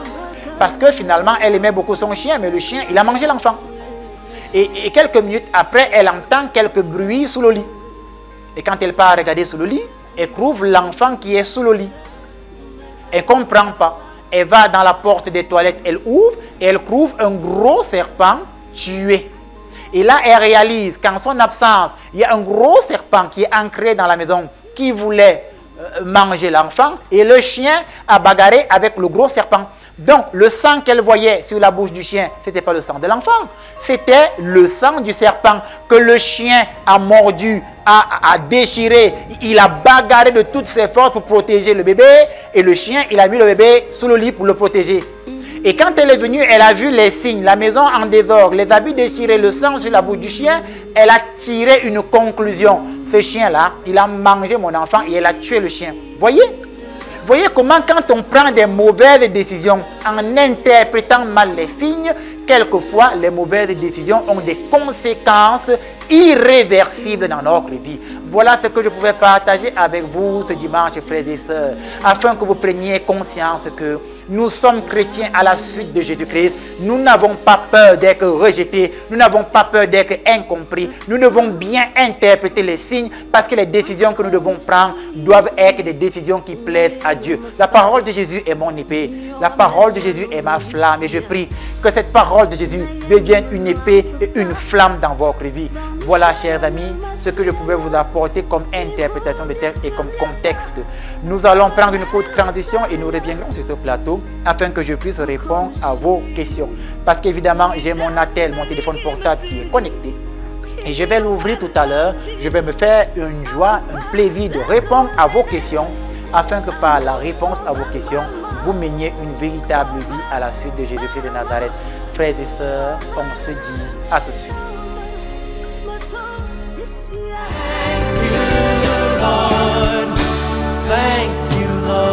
Parce que finalement, elle aimait beaucoup son chien, mais le chien, il a mangé l'enfant. Et quelques minutes après, elle entend quelques bruits sous le lit. Et quand elle part regarder sous le lit, elle trouve l'enfant qui est sous le lit. Elle ne comprend pas. Elle va dans la porte des toilettes, elle ouvre et elle trouve un gros serpent tué. Et là, elle réalise qu'en son absence, il y a un gros serpent qui est ancré dans la maison qui voulait manger l'enfant et le chien a bagarré avec le gros serpent. Donc, le sang qu'elle voyait sur la bouche du chien, ce n'était pas le sang de l'enfant, c'était le sang du serpent que le chien a mordu, a déchiré. Il a bagarré de toutes ses forces pour protéger le bébé et le chien, il a mis le bébé sous le lit pour le protéger. Et quand elle est venue, elle a vu les signes, la maison en désordre, les habits déchirés, le sang sur la bouche du chien. Elle a tiré une conclusion. Ce chien-là, il a mangé mon enfant et elle a tué le chien. Voyez comment quand on prend des mauvaises décisions en interprétant mal les signes, quelquefois les mauvaises décisions ont des conséquences irréversibles dans notre vie. Voilà ce que je pouvais partager avec vous ce dimanche, frères et sœurs, afin que vous preniez conscience que nous sommes chrétiens à la suite de Jésus-Christ. Nous n'avons pas peur d'être rejetés. Nous n'avons pas peur d'être incompris. Nous devons bien interpréter les signes parce que les décisions que nous devons prendre doivent être des décisions qui plaisent à Dieu. La parole de Jésus est mon épée. La parole de Jésus est ma flamme. Et je prie que cette parole de Jésus devienne une épée et une flamme dans votre vie. Voilà, chers amis, ce que je pouvais vous apporter comme interprétation de texte et comme contexte. Nous allons prendre une courte transition et nous reviendrons sur ce plateau afin que je puisse répondre à vos questions. Parce qu'évidemment, j'ai mon attel, mon téléphone portable qui est connecté. Et je vais l'ouvrir tout à l'heure. Je vais me faire une joie, un plaisir de répondre à vos questions afin que par la réponse à vos questions, vous meniez une véritable vie à la suite de Jésus-Christ de Nazareth. Frères et sœurs, on se dit à tout de suite.
Thank you, Lord.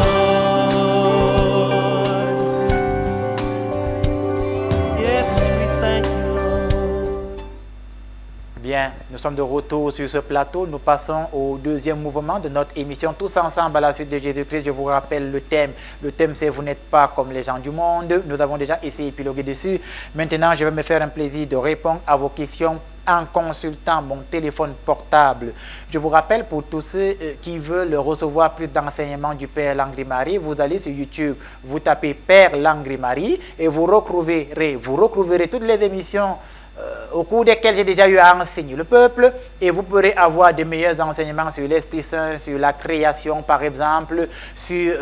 Yes, we thank you, Lord.
Bien, nous sommes de retour sur ce plateau. Nous passons au deuxième mouvement de notre émission Tous ensemble à la suite de Jésus-Christ. Je vous rappelle le thème. Le thème, c'est « Vous n'êtes pas comme les gens du monde ». Nous avons déjà essayé d'épiloguer dessus. Maintenant, je vais me faire un plaisir de répondre à vos questions en consultant mon téléphone portable. Je vous rappelle, pour tous ceux qui veulent recevoir plus d'enseignements du Père Langry-Marie, vous allez sur YouTube, vous tapez Père Langry-Marie et vous retrouverez toutes les émissions au cours desquelles j'ai déjà eu à enseigner le peuple, et vous pourrez avoir de meilleurs enseignements sur l'Esprit Saint, sur la création par exemple, sur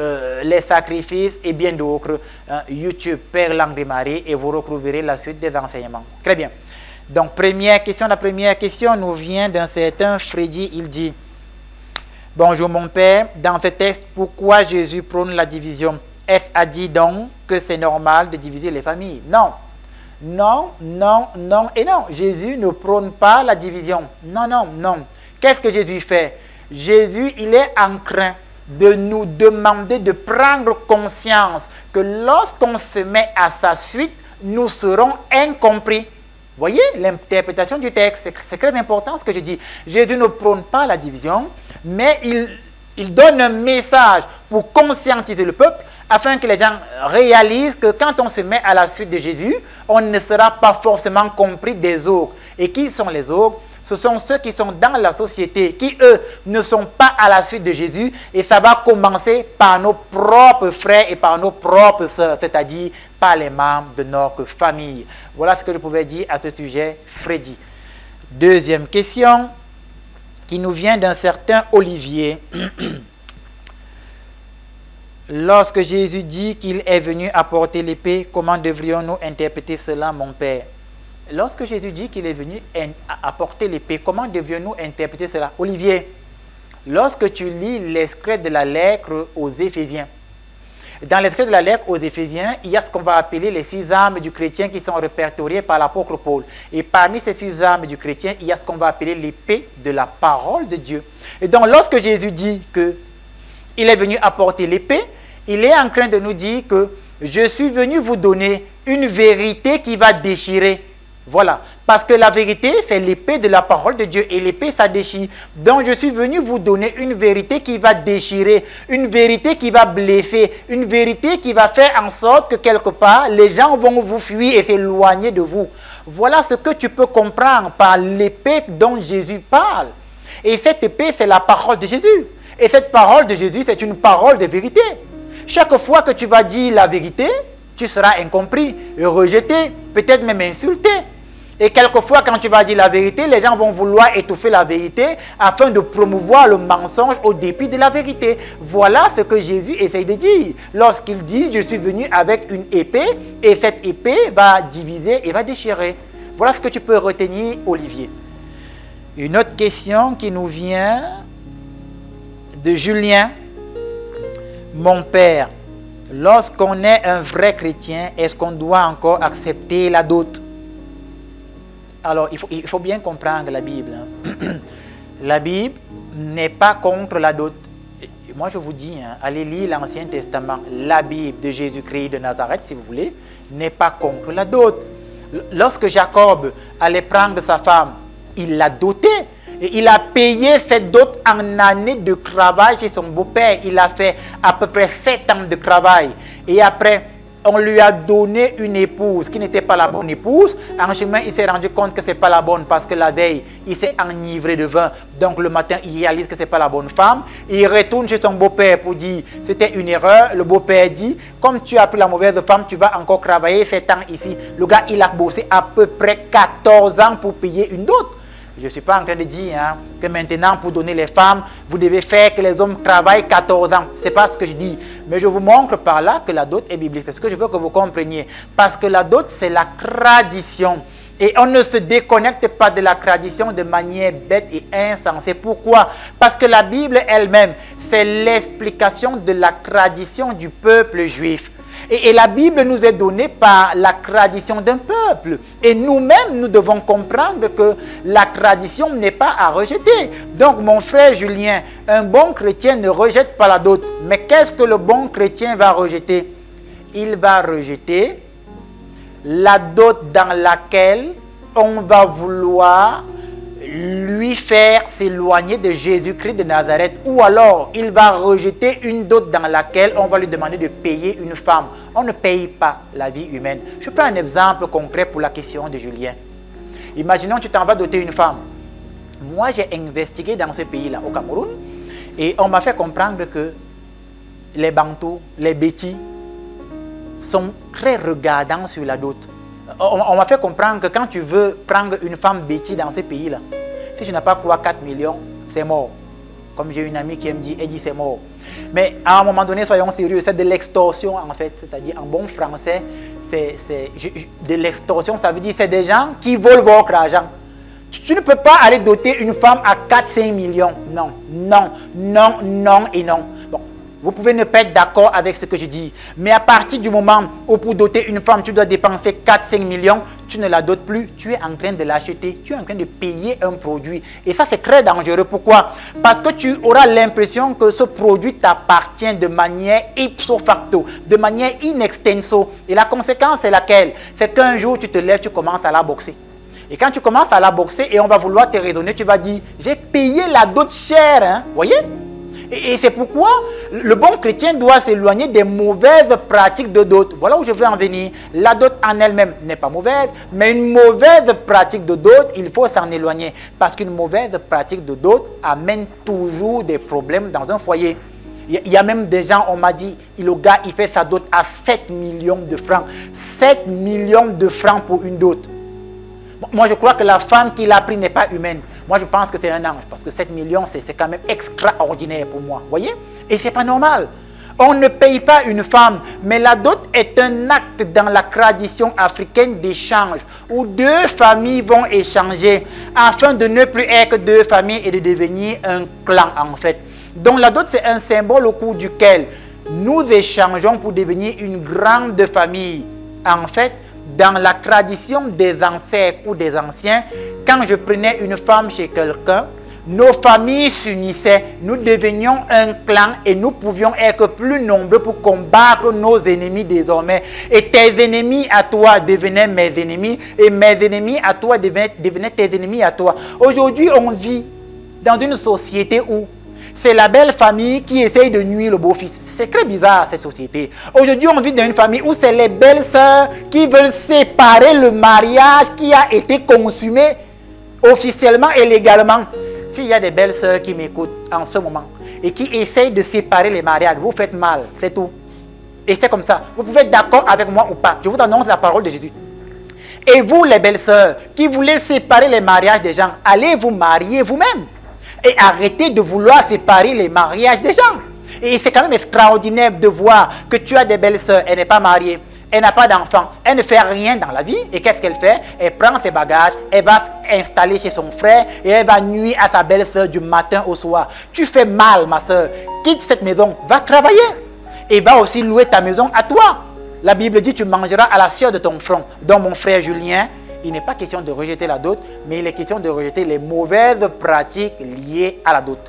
les sacrifices et bien d'autres. YouTube Père Langry-Marie, et vous retrouverez la suite des enseignements. Très bien. Donc, première question, la première question nous vient d'un certain Freddy. Il dit: bonjour mon père, dans ce texte, pourquoi Jésus prône la division? Est-ce à dire donc que c'est normal de diviser les familles? Non, non, non, non et non. Jésus ne prône pas la division. Non, non, non. Qu'est-ce que Jésus fait? Jésus, il est en train de nous demander de prendre conscience que lorsqu'on se met à sa suite, nous serons incompris. Voyez l'interprétation du texte, c'est très important ce que je dis. Jésus ne prône pas la division, mais il donne un message pour conscientiser le peuple, afin que les gens réalisent que quand on se met à la suite de Jésus, on ne sera pas forcément compris des autres. Et qui sont les autres? Ce sont ceux qui sont dans la société, qui eux ne sont pas à la suite de Jésus, et ça va commencer par nos propres frères et par nos propres sœurs, c'est-à-dire par les membres de notre famille. Voilà ce que je pouvais dire à ce sujet, Freddy. Deuxième question, qui nous vient d'un certain Olivier. Lorsque Jésus dit qu'il est venu apporter l'épée, comment devrions-nous interpréter cela, mon Père? Lorsque Jésus dit qu'il est venu apporter l'épée, comment devrions-nous interpréter cela? Olivier, lorsque tu lis l'extrait de la lettre aux Éphésiens, dans l'extrait de la lettre aux Éphésiens, il y a ce qu'on va appeler les 6 armes du chrétien qui sont répertoriées par l'apôtre Paul. Et parmi ces 6 armes du chrétien, il y a ce qu'on va appeler l'épée de la parole de Dieu. Et donc, lorsque Jésus dit qu'il est venu apporter l'épée, il est en train de nous dire que je suis venu vous donner une vérité qui va déchirer. Voilà, parce que la vérité, c'est l'épée de la parole de Dieu, et l'épée, ça déchire. Donc, je suis venu vous donner une vérité qui va déchirer, une vérité qui va blesser, une vérité qui va faire en sorte que quelque part, les gens vont vous fuir et s'éloigner de vous. Voilà ce que tu peux comprendre par l'épée dont Jésus parle. Et cette épée, c'est la parole de Jésus. Et cette parole de Jésus, c'est une parole de vérité. Chaque fois que tu vas dire la vérité, tu seras incompris, rejeté, peut-être même insulté. Et quelquefois, quand tu vas dire la vérité, les gens vont vouloir étouffer la vérité afin de promouvoir le mensonge au dépit de la vérité. Voilà ce que Jésus essaye de dire lorsqu'il dit « Je suis venu avec une épée et cette épée va diviser et va déchirer ». Voilà ce que tu peux retenir, Olivier. Une autre question qui nous vient de Julien. Mon père, lorsqu'on est un vrai chrétien, est-ce qu'on doit encore accepter la dot? Alors, il faut bien comprendre la Bible. La Bible n'est pas contre la dot. Moi, je vous dis, allez lire l'Ancien Testament. La Bible de Jésus-Christ de Nazareth, si vous voulez, n'est pas contre la dot. Lorsque Jacob allait prendre sa femme, il l'a dotée. Et il a payé cette dot en années de travail chez son beau-père. Il a fait à peu près 7 ans de travail. Et après, on lui a donné une épouse qui n'était pas la bonne épouse. En chemin, il s'est rendu compte que ce n'est pas la bonne parce que la veille, il s'est enivré de vin. Donc le matin, il réalise que ce n'est pas la bonne femme. Il retourne chez son beau-père pour dire c'était une erreur. Le beau-père dit, comme tu as pris la mauvaise femme, tu vas encore travailler 7 ans ici. Le gars, il a bossé à peu près 14 ans pour payer une dot. Je ne suis pas en train de dire que maintenant, pour donner les femmes, vous devez faire que les hommes travaillent 14 ans. Ce n'est pas ce que je dis. Mais je vous montre par là que la dot est biblique. C'est ce que je veux que vous compreniez. Parce que la dot, c'est la tradition. Et on ne se déconnecte pas de la tradition de manière bête et insensée. Pourquoi? Parce que la Bible elle-même, c'est l'explication de la tradition du peuple juif. Et la Bible nous est donnée par la tradition d'un peuple. Et nous-mêmes, nous devons comprendre que la tradition n'est pas à rejeter. Donc, mon frère Julien, un bon chrétien ne rejette pas la dot. Mais qu'est-ce que le bon chrétien va rejeter? Il va rejeter la dot dans laquelle on va vouloir lui faire s'éloigner de Jésus-Christ de Nazareth, ou alors il va rejeter une dot dans laquelle on va lui demander de payer une femme. On ne paye pas la vie humaine. Je prends un exemple concret pour la question de Julien. Imaginons que tu t'en vas doter une femme. Moi, j'ai investigué dans ce pays-là, au Cameroun, et on m'a fait comprendre que les Bantous, les Bétis, sont très regardants sur la dot. On m'a fait comprendre que quand tu veux prendre une femme Béti dans ce pays-là, si tu n'as pas quoi 4 millions, c'est mort. Comme j'ai une amie qui me dit, elle dit c'est mort. Mais à un moment donné, soyons sérieux, c'est de l'extorsion en fait. C'est-à-dire en bon français, de l'extorsion, ça veut dire c'est des gens qui volent votre argent. Tu ne peux pas aller doter une femme à 4-5 millions. Non, non, non, non et non. Bon. Vous pouvez ne pas être d'accord avec ce que je dis. Mais à partir du moment où pour doter une femme, tu dois dépenser 4-5 millions, tu ne la dotes plus, tu es en train de l'acheter, tu es en train de payer un produit. Et ça, c'est très dangereux. Pourquoi? Parce que tu auras l'impression que ce produit t'appartient de manière ipso facto, de manière in extenso. Et la conséquence, c'est laquelle? C'est qu'un jour, tu te lèves, tu commences à la boxer. Et quand tu commences à la boxer et on va vouloir te raisonner, tu vas dire, j'ai payé la dot chère, hein? Voyez? Et c'est pourquoi le bon chrétien doit s'éloigner des mauvaises pratiques de dot. Voilà où je veux en venir. La dot en elle-même n'est pas mauvaise, mais une mauvaise pratique de dot, il faut s'en éloigner. Parce qu'une mauvaise pratique de dot amène toujours des problèmes dans un foyer. Il y a même des gens, on m'a dit, le gars, il fait sa dot à 7 millions de francs. 7 millions de francs pour une dot. Moi, je crois que la femme qui l'a pris n'est pas humaine. Moi, je pense que c'est un ange, parce que 7 millions, c'est quand même extraordinaire pour moi. Voyez? Et ce n'est pas normal. On ne paye pas une femme, mais la dot est un acte dans la tradition africaine d'échange, où deux familles vont échanger, afin de ne plus être deux familles et de devenir un clan, en fait. Donc, la dot, c'est un symbole au cours duquel nous échangeons pour devenir une grande famille. En fait, dans la tradition des ancêtres ou des anciens, quand je prenais une femme chez quelqu'un, nos familles s'unissaient, nous devenions un clan et nous pouvions être plus nombreux pour combattre nos ennemis désormais. Et tes ennemis à toi devenaient mes ennemis et mes ennemis à toi devenaient tes ennemis à toi. Aujourd'hui, on vit dans une société où c'est la belle famille qui essaye de nuire le beau-fils. C'est très bizarre cette société. Aujourd'hui, on vit dans une famille où c'est les belles sœurs qui veulent séparer le mariage qui a été consumé officiellement et légalement. S'il y a des belles sœurs qui m'écoutent en ce moment et qui essayent de séparer les mariages, vous faites mal, c'est tout. Et c'est comme ça. Vous pouvez être d'accord avec moi ou pas. Je vous annonce la parole de Jésus. Et vous, les belles sœurs, qui voulez séparer les mariages des gens, allez vous marier vous-même. Et arrêtez de vouloir séparer les mariages des gens. Et c'est quand même extraordinaire de voir que tu as des belles sœurs, elle n'est pas mariée, elle n'a pas d'enfant, elle ne fait rien dans la vie. Et qu'est-ce qu'elle fait? Elle prend ses bagages, elle va s'installer chez son frère et elle va nuire à sa belle sœur du matin au soir. Tu fais mal, ma sœur. Quitte cette maison, va travailler. Et va aussi louer ta maison à toi. La Bible dit, tu mangeras à la sueur de ton front. Donc mon frère Julien, il n'est pas question de rejeter la dot, mais il est question de rejeter les mauvaises pratiques liées à la dot.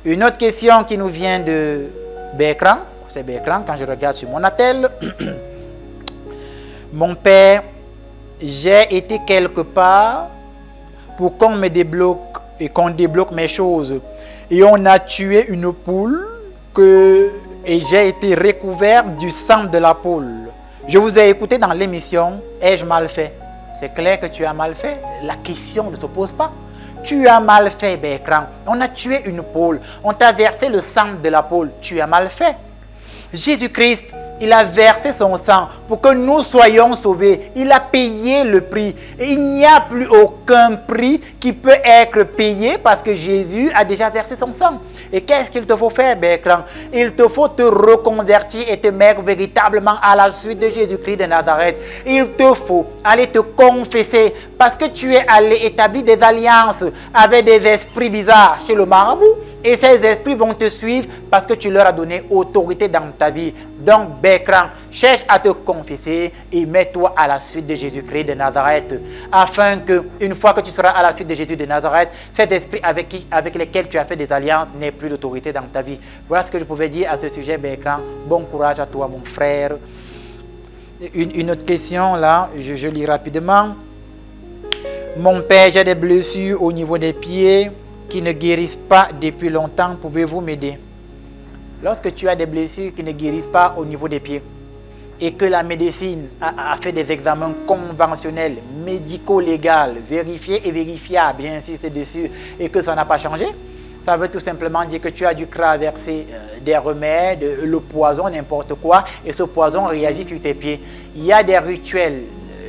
Une autre question qui nous vient de Bertrand, c'est Bertrand quand je regarde sur mon attel. Mon père, j'ai été quelque part pour qu'on me débloque et qu'on débloque mes choses. Et on a tué une poule et j'ai été recouvert du sang de la poule. Je vous ai écouté dans l'émission, ai-je mal fait? C'est clair que tu as mal fait. La question ne se pose pas. Tu as mal fait, Bertrand. On a tué une poule. On t'a versé le sang de la poule. Tu as mal fait. Jésus-Christ Il a versé son sang pour que nous soyons sauvés. Il a payé le prix. Et il n'y a plus aucun prix qui peut être payé parce que Jésus a déjà versé son sang. Et qu'est-ce qu'il te faut faire, Bertrand? Il te faut te reconvertir et te mettre véritablement à la suite de Jésus-Christ de Nazareth. Il te faut aller te confesser parce que tu es allé établir des alliances avec des esprits bizarres chez le marabout. Et ces esprits vont te suivre parce que tu leur as donné autorité dans ta vie. Donc, Bertrand, cherche à te confesser et mets-toi à la suite de Jésus-Christ de Nazareth. Afin que, une fois que tu seras à la suite de Jésus de Nazareth, cet esprit avec lesquels tu as fait des alliances n'ait plus d'autorité dans ta vie. Voilà ce que je pouvais dire à ce sujet, Bertrand. Bon courage à toi, mon frère. Une autre question, là, je lis rapidement. Mon père, j'ai des blessures au niveau des pieds qui ne guérissent pas depuis longtemps. Pouvez-vous m'aider? Lorsque tu as des blessures qui ne guérissent pas au niveau des pieds et que la médecine a fait des examens conventionnels, médico-légaux, vérifiés et vérifiables, bien insisté dessus, et que ça n'a pas changé, ça veut tout simplement dire que tu as dû traverser des remèdes, le poison, n'importe quoi, et ce poison réagit sur tes pieds. Il y a des rituels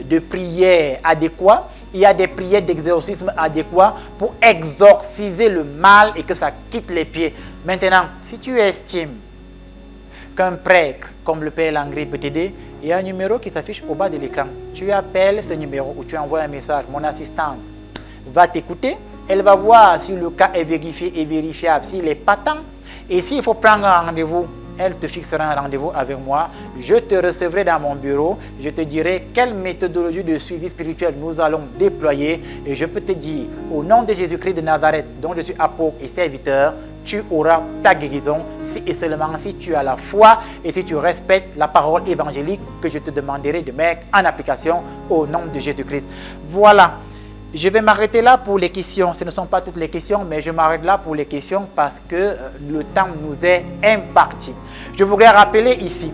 de prière adéquats. Il y a des prières d'exorcisme adéquats pour exorciser le mal et que ça quitte les pieds. Maintenant, si tu estimes qu'un prêtre comme le Père Langry peut t'aider, il y a un numéro qui s'affiche au bas de l'écran. Tu appelles ce numéro ou tu envoies un message. Mon assistante va t'écouter. Elle va voir si le cas est vérifié et vérifiable, s'il est patent. Et s'il faut prendre un rendez-vous, elle te fixera un rendez-vous avec moi. Je te recevrai dans mon bureau. Je te dirai quelle méthodologie de suivi spirituel nous allons déployer. Et je peux te dire, au nom de Jésus-Christ de Nazareth, dont je suis apôtre et serviteur, tu auras ta guérison si et seulement si tu as la foi et si tu respectes la parole évangélique que je te demanderai de mettre en application au nom de Jésus-Christ. Voilà. Je vais m'arrêter là pour les questions. Ce ne sont pas toutes les questions, mais je m'arrête là pour les questions parce que le temps nous est imparti. Je voudrais rappeler ici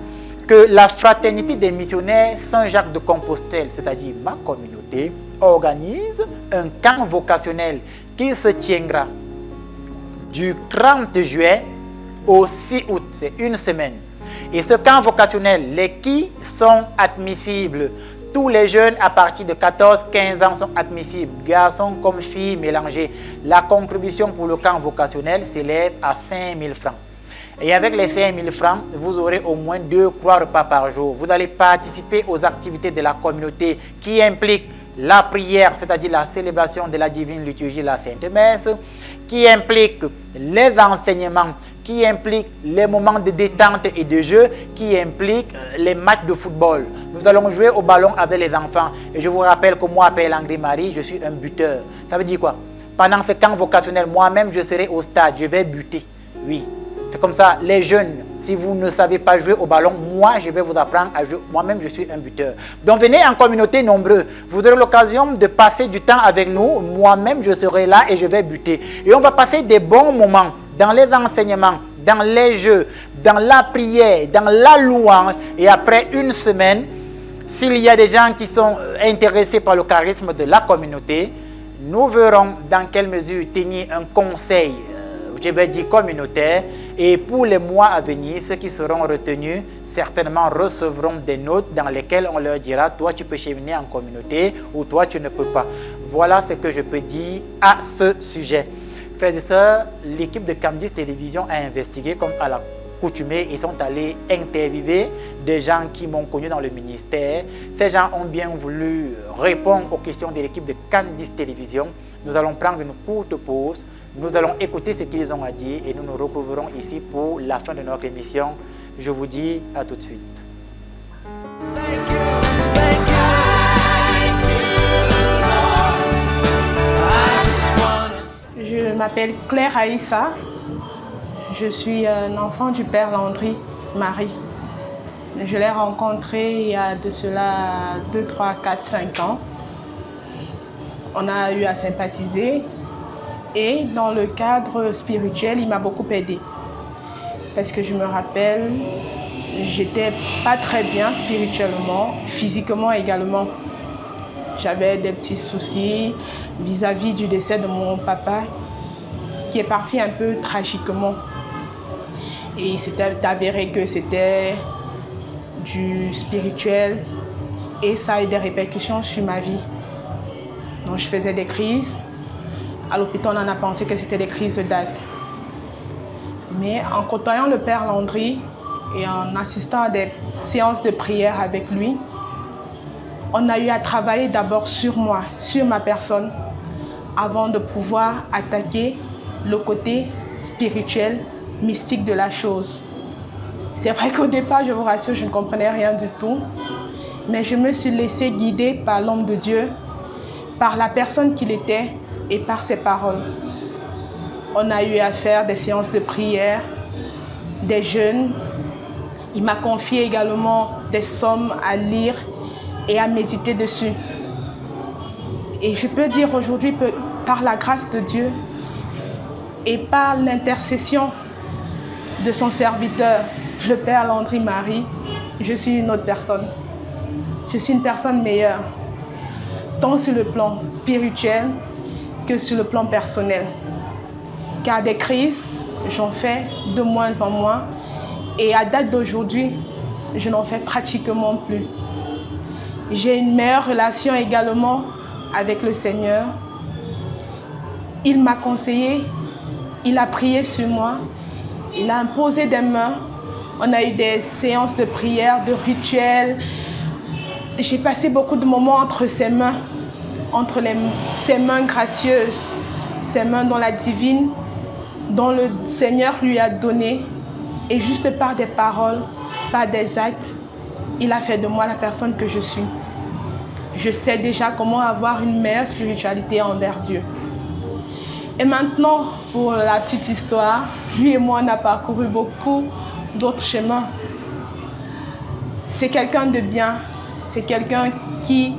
que la Fraternité des missionnaires Saint-Jacques de Compostelle, c'est-à-dire ma communauté, organise un camp vocationnel qui se tiendra du 30 juillet au 6 août. C'est une semaine. Et ce camp vocationnel, les qui sont admissibles? Tous les jeunes à partir de 14-15 ans sont admissibles, garçons comme filles mélangés. La contribution pour le camp vocationnel s'élève à 5 000 francs. Et avec les 5 000 francs, vous aurez au moins 2-3 repas par jour. Vous allez participer aux activités de la communauté qui impliquent la prière, c'est-à-dire la célébration de la divine liturgie, la Sainte Messe, qui implique les enseignements, qui implique les moments de détente et de jeu, qui implique les matchs de football. Nous allons jouer au ballon avec les enfants. Et je vous rappelle que moi, Père Langry Marie, je suis un buteur. Ça veut dire quoi? Pendant ce camp vocationnel, moi-même, je serai au stade. Je vais buter. Oui. C'est comme ça. Les jeunes, si vous ne savez pas jouer au ballon, moi, je vais vous apprendre à jouer. Moi-même, je suis un buteur. Donc, venez en communauté nombreux. Vous aurez l'occasion de passer du temps avec nous. Moi-même, je serai là et je vais buter. Et on va passer des bons moments dans les enseignements, dans les jeux, dans la prière, dans la louange. Et après une semaine, s'il y a des gens qui sont intéressés par le charisme de la communauté, nous verrons dans quelle mesure tenir un conseil, je vais dire communautaire, et pour les mois à venir, ceux qui seront retenus certainement recevront des notes dans lesquelles on leur dira « toi tu peux cheminer en communauté » ou « toi tu ne peux pas ». Voilà ce que je peux dire à ce sujet. Frères et sœurs, l'équipe de Camdis Télévision a investigué comme à la coutumée. Ils sont allés interviewer des gens qui m'ont connu dans le ministère. Ces gens ont bien voulu répondre aux questions de l'équipe de Camdis Télévision. Nous allons prendre une courte pause. Nous allons écouter ce qu'ils ont à dire et nous nous retrouverons ici pour la fin de notre émission. Je vous dis à tout de suite.
Je m'appelle Claire Aïssa. Je suis un enfant du Père Langry Marie. Je l'ai rencontré il y a de cela 2, 3, 4, 5 ans. On a eu à sympathiser et dans le cadre spirituel, il m'a beaucoup aidé. Parce que je me rappelle, j'étais pas très bien spirituellement, physiquement également. J'avais des petits soucis vis-à-vis du décès de mon papa qui est parti un peu tragiquement. Et c'était avéré que c'était du spirituel et ça a eu des répercussions sur ma vie. Donc je faisais des crises. À l'hôpital, on en a pensé que c'était des crises d'asthme. Mais en côtoyant le Père Landry et en assistant à des séances de prière avec lui, on a eu à travailler d'abord sur moi, sur ma personne, avant de pouvoir attaquer le côté spirituel, mystique de la chose. C'est vrai qu'au départ, je vous rassure, je ne comprenais rien du tout, mais je me suis laissée guider par l'homme de Dieu, par la personne qu'il était et par ses paroles. On a eu à faire des séances de prière, des jeûnes. Il m'a confié également des psaumes à lire et à méditer dessus. Et je peux dire aujourd'hui, par la grâce de Dieu et par l'intercession de son serviteur, le Père Landry Marie, je suis une autre personne. Je suis une personne meilleure, tant sur le plan spirituel que sur le plan personnel. Car des crises, j'en fais de moins en moins. Et à date d'aujourd'hui, je n'en fais pratiquement plus. J'ai une meilleure relation également avec le Seigneur. Il m'a conseillé, il a prié sur moi, il a imposé des mains. On a eu des séances de prière, de rituels. J'ai passé beaucoup de moments entre ses mains, ses mains gracieuses, ses mains dont la divine, dont le Seigneur lui a donné. Et juste par des paroles, par des actes, il a fait de moi la personne que je suis. Je sais déjà comment avoir une meilleure spiritualité envers Dieu. Et maintenant, pour la petite histoire, lui et moi, on a parcouru beaucoup d'autres chemins. C'est quelqu'un de bien, c'est quelqu'un qui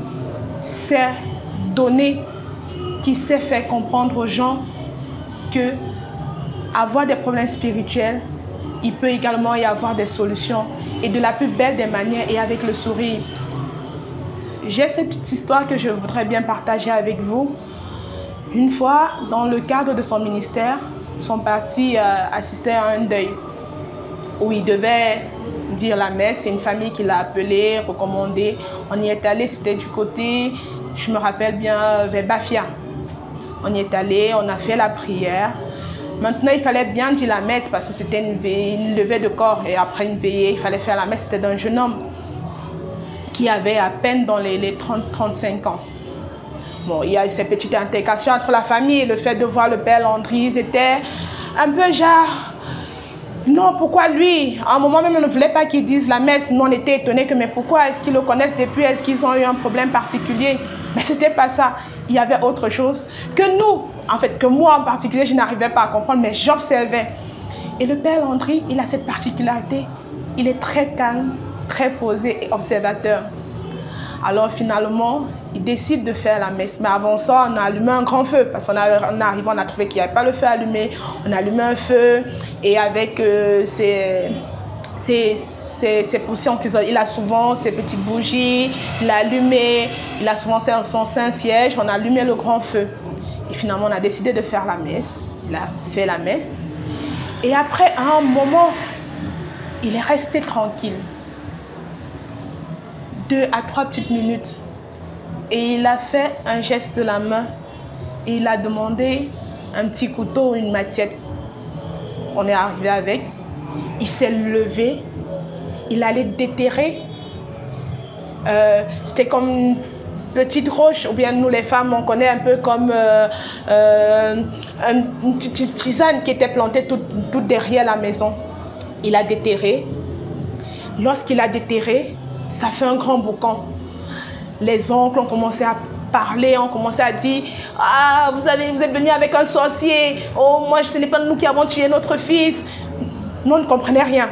sait donner, qui sait faire comprendre aux gens que avoir des problèmes spirituels, il peut également y avoir des solutions et de la plus belle des manières et avec le sourire. J'ai cette petite histoire que je voudrais bien partager avec vous. Une fois, dans le cadre de son ministère, ils sont partis assister à un deuil où il devait dire la messe. C'est une famille qui l'a appelé, recommandé. On y est allé, c'était du côté, je me rappelle bien, vers Bafia. On y est allé, on a fait la prière. Maintenant, il fallait bien dire la messe parce que c'était une levée de corps. Et après une veillée, il fallait faire la messe. C'était d'un jeune homme qui avait à peine dans les 30-35 ans. Bon, il y a eu ces petites intercations entre la famille et le fait de voir le Père Landry. Ils étaient un peu genre... Non, pourquoi lui? À un moment même, on ne voulait pas qu'ils disent la messe. Nous, on était étonnés que, mais pourquoi? Est-ce qu'ils le connaissent depuis? Est-ce qu'ils ont eu un problème particulier? Mais ce n'était pas ça. Il y avait autre chose que nous, en fait, que moi en particulier, je n'arrivais pas à comprendre, mais j'observais. Et le Père Landry, il a cette particularité. Il est très calme, très posé et observateur. Alors finalement, il décide de faire la messe. Mais avant ça, on a allumé un grand feu. Parce qu'on arrivé, on a trouvé qu'il n'y avait pas le feu allumé. On a allumé un feu. Et avec ses poussières, il a souvent ses petites bougies. Il a allumé. Il a souvent son Saint-Siège. On a allumé le grand feu. Et finalement, on a décidé de faire la messe. Il a fait la messe. Et après, à un moment, il est resté tranquille. 2 à 3 petites minutes. Et il a fait un geste de la main. Et il a demandé un petit couteau ou une matiette. On est arrivé avec. Il s'est levé. Il allait déterrer. C'était comme une petite roche. Ou bien nous les femmes, on connaît un peu comme une petite tisane qui était plantée tout derrière la maison. Il a déterré. Lorsqu'il a déterré, ça fait un grand boucan. Les oncles ont commencé à parler, ont commencé à dire « Ah, vous êtes venu avec un sorcier. Oh, moi, ce n'est pas nous qui avons tué notre fils. » Nous, on ne comprenait rien.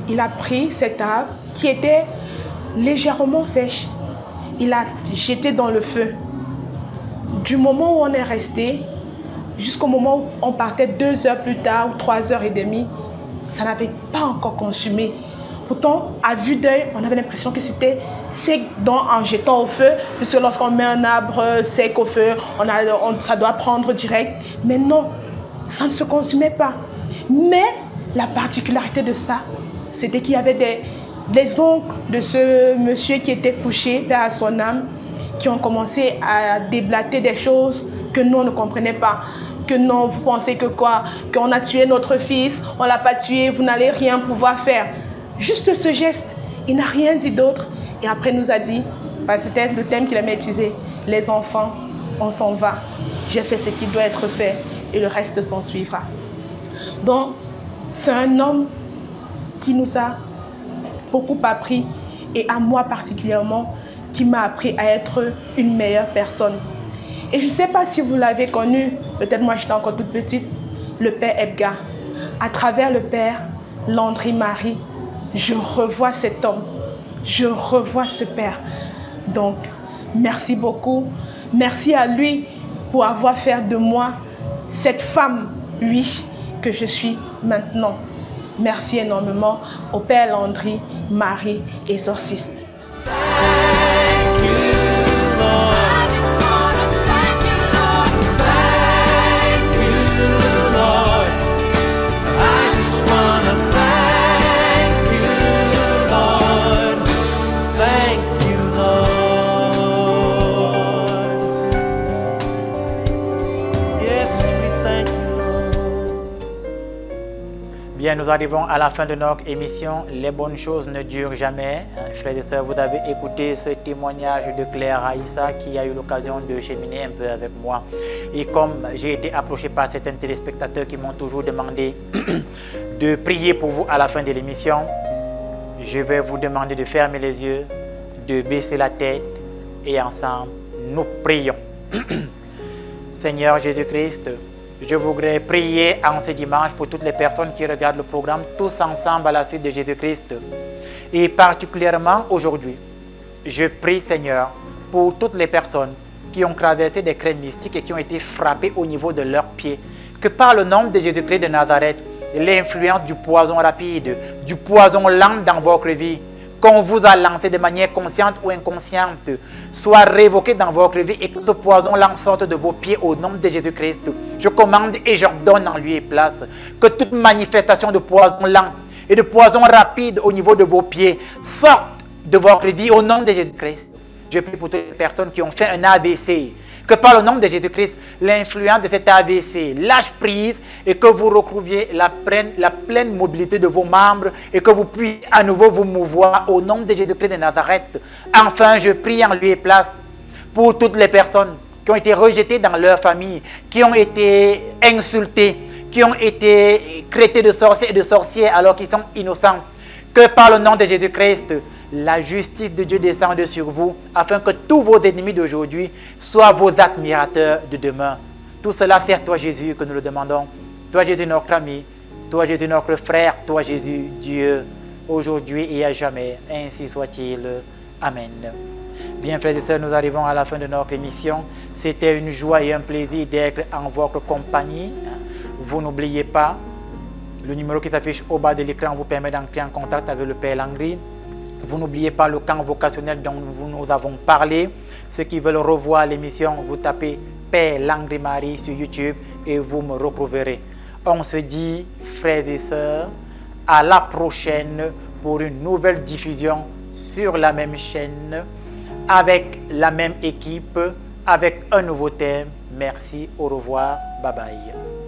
Il a pris cet arbre qui était légèrement sèche. Il l'a jeté dans le feu. Du moment où on est resté, jusqu'au moment où on partait 2 heures plus tard ou 3 heures et demie, ça n'avait pas encore consumé. Pourtant, à vue d'œil, on avait l'impression que c'était sec en jetant au feu, puisque lorsqu'on met un arbre sec au feu, ça doit prendre direct. Mais non, ça ne se consumait pas. Mais la particularité de ça, c'était qu'il y avait les oncles de ce monsieur qui était couché, paix à son âme, qui ont commencé à déblater des choses que nous on ne comprenait pas. Que non, vous pensez que quoi? Qu'on a tué notre fils, on l'a pas tué, vous n'allez rien pouvoir faire. Juste ce geste, il n'a rien dit d'autre. Et après il nous a dit, c'était le thème qu'il aimait utiliser, les enfants, on s'en va. J'ai fait ce qui doit être fait et le reste s'en suivra. Donc, c'est un homme qui nous a beaucoup appris et à moi particulièrement, qui m'a appris à être une meilleure personne. Et je ne sais pas si vous l'avez connu, peut-être moi j'étais encore toute petite, le père Edgar. À travers le père Landry Marie, je revois cet homme, je revois ce père. Donc, merci beaucoup. Merci à lui pour avoir fait de moi cette femme, oui, que je suis maintenant. Merci énormément au père Landry Marie, exorciste.
Bien, nous arrivons à la fin de notre émission. Les bonnes choses ne durent jamais. Frères et sœurs, vous avez écouté ce témoignage de Claire Aïssa qui a eu l'occasion de cheminer un peu avec moi. Et comme j'ai été approché par certains téléspectateurs qui m'ont toujours demandé de prier pour vous à la fin de l'émission, je vais vous demander de fermer les yeux, de baisser la tête et ensemble, nous prions. Seigneur Jésus-Christ, je voudrais prier en ce dimanche pour toutes les personnes qui regardent le programme, tous ensemble à la suite de Jésus-Christ. Et particulièrement aujourd'hui, je prie, Seigneur, pour toutes les personnes qui ont traversé des crênes mystiques et qui ont été frappées au niveau de leurs pieds. Que par le nom de Jésus-Christ de Nazareth, l'influence du poison rapide, du poison lent dans votre vie, qu'on vous a lancé de manière consciente ou inconsciente, soit révoqué dans votre vie et que ce poison-là sorte de vos pieds au nom de Jésus-Christ. Je commande et j'ordonne en lieu et place que toute manifestation de poison lent et de poison rapide au niveau de vos pieds sorte de votre vie au nom de Jésus-Christ. Je prie pour toutes les personnes qui ont fait un AVC, que par le nom de Jésus-Christ, l'influence de cet AVC lâche prise et que vous retrouviez la pleine mobilité de vos membres et que vous puissiez à nouveau vous mouvoir au nom de Jésus-Christ de Nazareth. Enfin, je prie en lieu et place pour toutes les personnes qui ont été rejetées dans leur famille, qui ont été insultées, qui ont été traités de sorciers et de sorcières alors qu'ils sont innocents. Que par le nom de Jésus-Christ, la justice de Dieu descende sur vous afin que tous vos ennemis d'aujourd'hui soient vos admirateurs de demain. Tout cela, c'est à toi Jésus que nous le demandons. Toi Jésus notre ami, toi Jésus notre frère, toi Jésus Dieu, aujourd'hui et à jamais. Ainsi soit-il. Amen. Bien frères et sœurs, nous arrivons à la fin de notre émission. C'était une joie et un plaisir d'être en votre compagnie. Vous n'oubliez pas, le numéro qui s'affiche au bas de l'écran vous permet d'entrer en contact avec le Père Landry. Vous n'oubliez pas le camp vocationnel dont nous avons parlé. Ceux qui veulent revoir l'émission, vous tapez Père Landry Marie sur YouTube et vous me retrouverez. On se dit, frères et sœurs, à la prochaine pour une nouvelle diffusion sur la même chaîne, avec la même équipe, avec un nouveau thème. Merci, au revoir, bye bye.